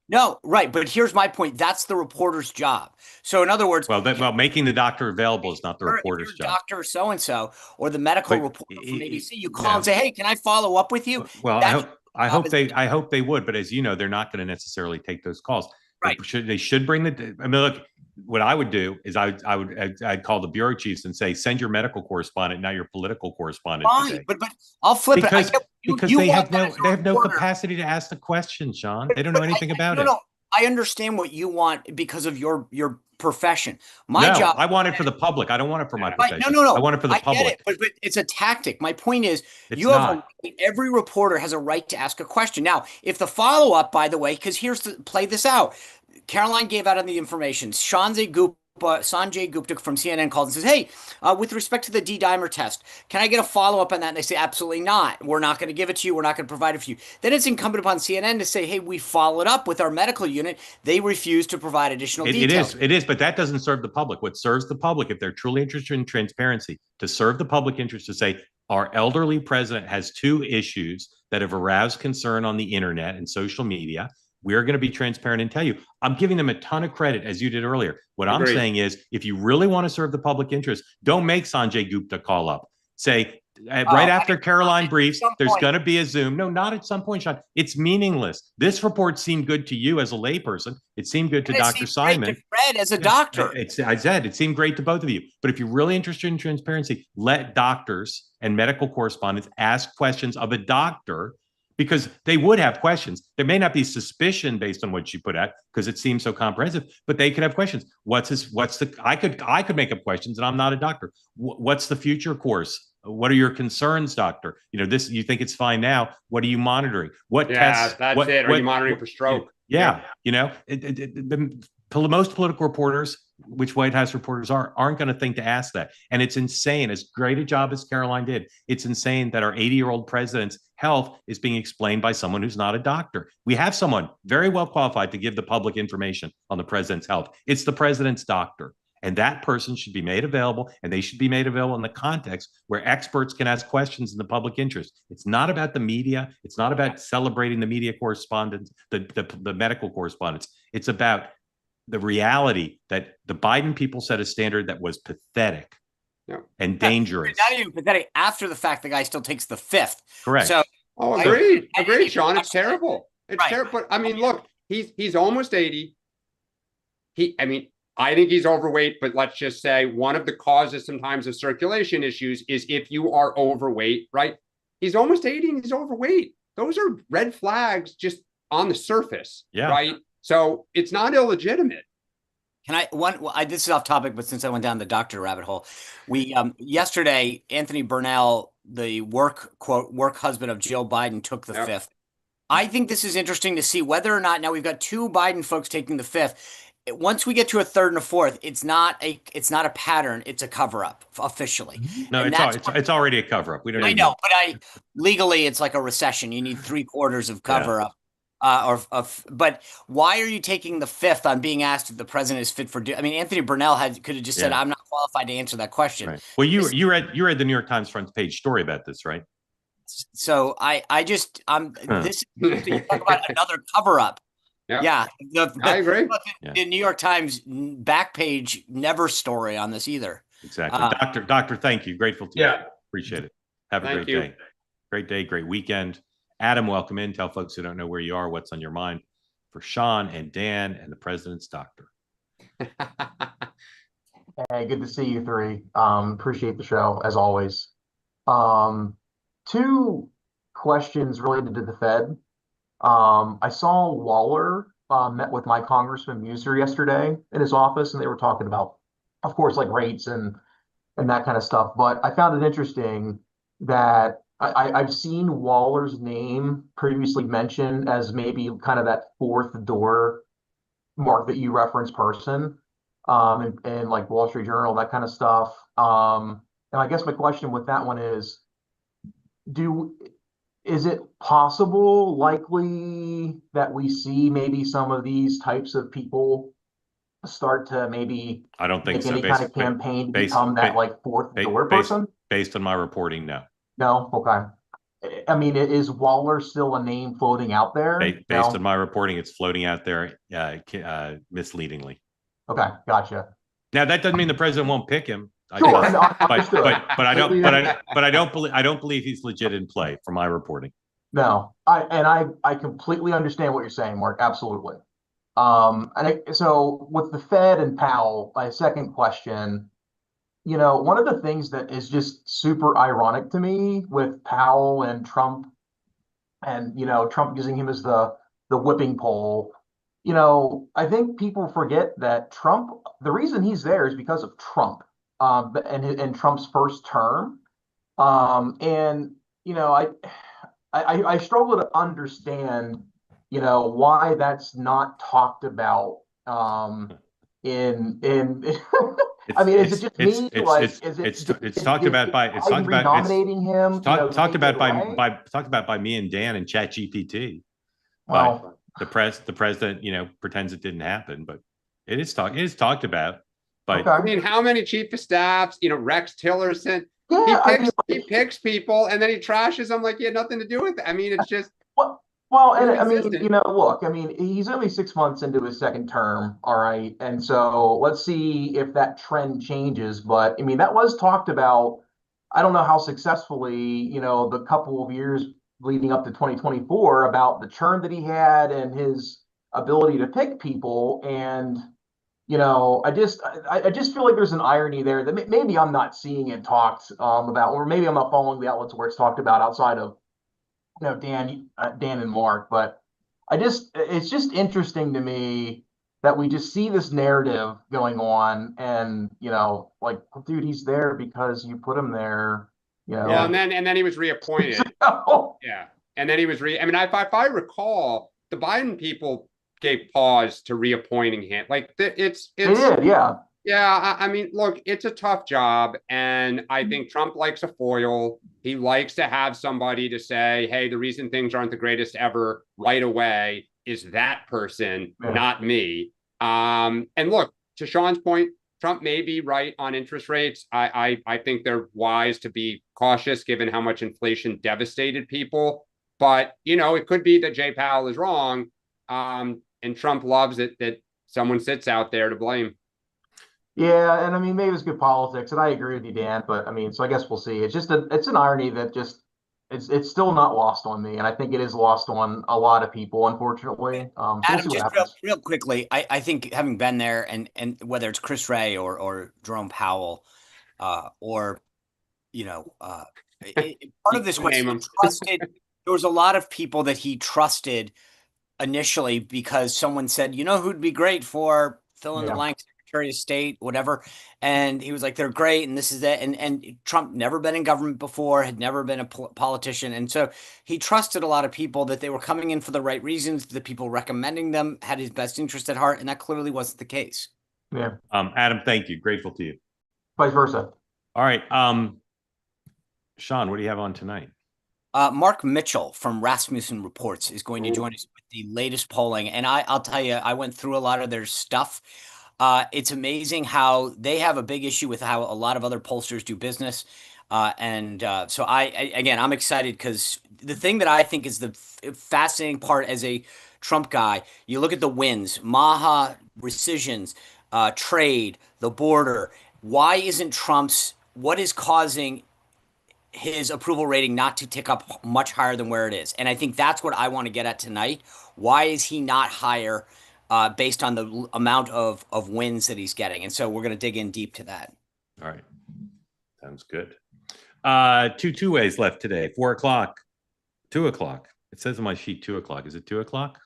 No, right. But here's my point. That's the reporter's job. So in other words, making the doctor available is not the reporter's job. Doctor so-and-so or the medical reporter from ABC, you call and say, hey, can I follow up with you? Well, I hope they would. But as you know, they're not going to necessarily take those calls. Right. They should bring look, what I would do is I'd call the bureau chiefs and say, send your medical correspondent, not your political correspondent Fine, today. but I'll flip because, it. Because they have no capacity to ask the question, Sean. They don't know anything about it. No, I understand what you want because of your profession. My job. I want it for the public. I don't want it for my profession. No. I want it for the public. But it's a tactic. My point is, it's every reporter has a right to ask a question. Now, if the follow-up, by the way, because play this out. Caroline gave out on the information. Sanjay Gupta from CNN called and says, hey, with respect to the D-dimer test, can I get a follow-up on that? And they say, absolutely not. We're not going to give it to you. We're not going to provide it for you. Then it's incumbent upon CNN to say, hey, we followed up with our medical unit. They refuse to provide additional details. It is, but that doesn't serve the public. What serves the public, if they're truly interested in transparency, to serve the public interest, to say, our elderly president has 2 issues that have aroused concern on the internet and social media. We're going to be transparent and tell you. I'm giving them a ton of credit, as you did earlier. What I'm saying is, if you really want to serve the public interest, don't make Sanjay Gupta call up. Say, right after Caroline briefs, there's going to be a Zoom. No, not at some point, Sean. It's meaningless. This report seemed good to you as a layperson. It seemed good to Dr. Simon. Fred as a doctor. I said it seemed great to both of you. But if you're really interested in transparency, let doctors and medical correspondents ask questions of a doctor, because they would have questions. There may not be suspicion based on what she put out because it seems so comprehensive, but they could have questions. I could make up questions, and I'm not a doctor. What's the future course? What are your concerns, doctor? You think it's fine now. What are you monitoring? What tests? That's it. Are you monitoring for stroke? Yeah. Most political reporters, which White House reporters aren't going to think to ask that. And it's insane, as great a job as Caroline did, it's insane that our 80-year-old president's health is being explained by someone who's not a doctor. We have someone very well qualified to give the public information on the president's health. It's the president's doctor. And that person should be made available, and they should be made available in the context where experts can ask questions in the public interest. It's not about the media. It's not about celebrating the media correspondents, the medical correspondents. It's about the reality that the Biden people set a standard that was pathetic and dangerous. Not even pathetic. After the fact, the guy still takes the 5th. Correct. So, agreed, Sean. It's terrible. It's terrible. But I mean, look, he's almost 80. I think he's overweight, but let's just say one of the causes sometimes of circulation issues is if you are overweight, right? He's almost 80 and he's overweight. Those are red flags just on the surface, right? So it's not illegitimate. This is off topic, but since I went down the doctor rabbit hole, we yesterday, Anthony Burnell, the work husband of Jill Biden, took the 5th. I think this is interesting to see whether or not, now we've got 2 Biden folks taking the 5th. Once we get to a 3rd and a 4th, it's not a pattern. It's a cover up officially. No, it's already a cover up. We don't. I know, but legally it's like a recession. You need 3/4 of cover up. But why are you taking the 5th on being asked if the president is fit for duty? I mean, Anthony Burnell could have just said, "I'm not qualified to answer that question." Right. Well, you read the New York Times front page story about this, right? So this you talk about another cover up. Yeah. I agree. The New York Times back page never story on this either. Exactly. Doctor, thank you. Grateful to you. Appreciate it. Have a great day. Great day, great weekend. Adam, welcome in. Tell folks who don't know where you are, what's on your mind for Sean and Dan and the president's doctor. Hey, good to see you 3. Appreciate the show as always. 2 questions related to the Fed. I saw Waller met with my Congressman Muser yesterday in his office, and they were talking about, of course, like rates and that kind of stuff. But I found it interesting that I've seen Waller's name previously mentioned as maybe kind of that 4th door, Mark, that you referenced person, and like Wall Street Journal, that kind of stuff. And I guess my question with that one is, is it possible, likely, that we see maybe some of these types of people start to maybe I don't think so. Any kind of campaign to become that like 4th door person? Based on my reporting, no. No? Okay. I mean, is Waller still a name floating out there? Based on my reporting, it's floating out there misleadingly. Okay, gotcha. Now that doesn't mean the president won't pick him. Sure, but I don't believe he's legit in play from my reporting. No, I completely understand what you're saying, Mark. Absolutely. So with the Fed and Powell, my second question, one of the things that is just super ironic to me with Powell and Trump, and Trump using him as the whipping pole, I think people forget that Trump, the reason he's there is because of Trump, and Trump's first term. And I struggle to understand, why that's not talked about in I mean, is it just me? Like, is it it's talked about by renominating him? talked about away? talked about by me and Dan and ChatGPT. Well, But the president, pretends it didn't happen, but it is talked about. But okay. I mean, how many chief of staffs, Rex Tillerson, Yeah, he picks people and then he trashes them like he had nothing to do with it. I mean, it's just well, and I mean, consistent. look, I mean, he's only 6 months into his second term, all right, and so let's see if that trend changes. But I mean, that was talked about. I don't know how successfully, the couple of years leading up to 2024 about the churn that he had and his ability to pick people. And I just feel like there's an irony there that maybe I'm not seeing it talked about, or maybe I'm not following the outlets where it's talked about outside of Dan and Mark. But it's just interesting to me that we just see this narrative going on, and like, dude, he's there because you put him there. Yeah, and then he was reappointed. Yeah, and then he was I mean, if I recall, the Biden people gave pause to reappointing him. Like it's They did, yeah. Yeah, I mean, look, it's a tough job, and I think Trump likes a foil. He likes to have somebody to say, "Hey, the reason things aren't the greatest ever right away is that person, not me." And look, to Sean's point, Trump may be right on interest rates. I think they're wise to be cautious given how much inflation devastated people. But it could be that Jay Powell is wrong, and Trump loves it that someone sits out there to blame. Yeah, and I mean, maybe it's good politics, and I agree with you, Dan. But I mean, so I guess we'll see. It's just it's an irony that just it's still not lost on me, and I think it is lost on a lot of people, unfortunately. So we'll see what happens. Real quickly, I think having been there, and whether it's Chris Wray or Jerome Powell, or part of this was he trusted. There was a lot of people that he trusted initially because someone said, who'd be great for fill in the blank, Secretary of State, whatever. And he was like, they're great. And this is it. And Trump never been in government before, had never been a politician. And so he trusted a lot of people that they were coming in for the right reasons. The people recommending them had his best interest at heart. And that clearly wasn't the case. Yeah. Adam, thank you. Grateful to you. Vice versa. All right. Sean, what do you have on tonight? Mark Mitchell from Rasmussen Reports is going to join us with the latest polling. And I'll tell you, I went through a lot of their stuff. It's amazing how they have a big issue with how a lot of other pollsters do business. So I'm excited because the thing that I think is the fascinating part as a Trump guy, you look at the wins, Maha, rescissions, trade, the border. Why isn't what is causing his approval rating not to tick up much higher than where it is? And I think that's what I want to get at tonight. Why is he not higher based on the amount of wins that he's getting? And so we're going to dig in deep to that. All right. Sounds good. Two ways left today. 4 o'clock, 2 o'clock. It says on my sheet 2 o'clock. Is it 2 o'clock?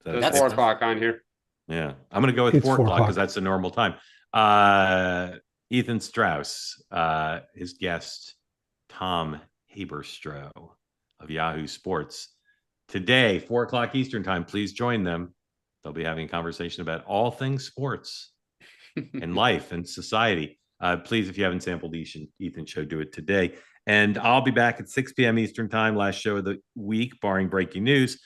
That's 4 o'clock on here. Yeah. I'm going to go with 4 o'clock because that's the normal time. Ethan Strauss, his guest, Tom Haberstroh of Yahoo Sports. Today, 4 o'clock Eastern time, please join them. They'll be having a conversation about all things sports and life and society. Please, if you haven't sampled Ethan's show, do it today. And I'll be back at 6 p.m. Eastern time, last show of the week, barring breaking news.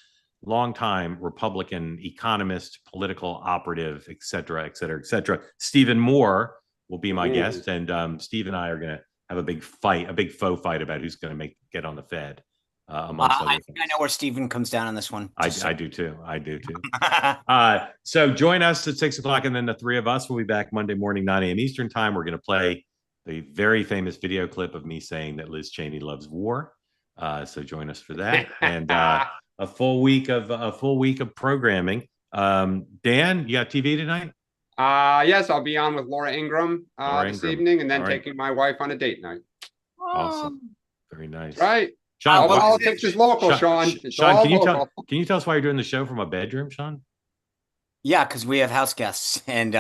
Longtime Republican economist, political operative, et cetera, et cetera, et cetera. Stephen Moore will be my guest. And Steve and I are going to have a big fight, a big faux fight about who's going to get on the Fed. I think I know where Stephen comes down on this one. I do too. So join us at 6 o'clock, and then the three of us will be back Monday morning, 9 a.m. Eastern time. We're going to play the very famous video clip of me saying that Liz Cheney loves war. So join us for that, and a full week of programming. Dan, you got TV tonight? Yes, I'll be on with Laura Ingraham Laura this Ingraham. evening, and then All right. taking my wife on a date night. Awesome. Very nice. Right. Sean, All politics is local, Sean. It's Sean, all can you local. can you tell us why you're doing the show from a bedroom, Sean? Yeah, because we have house guests and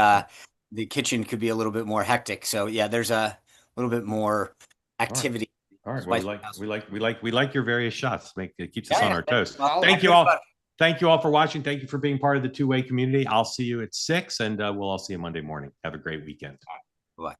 the kitchen could be a little bit more hectic. So yeah, there's a little bit more activity. All right. Well, we like your various shots. It keeps us on our toes. Well, Thank you all. Thank you all for watching. Thank you for being part of the two-way community. I'll see you at 6, and we'll all see you Monday morning. Have a great weekend. Bye.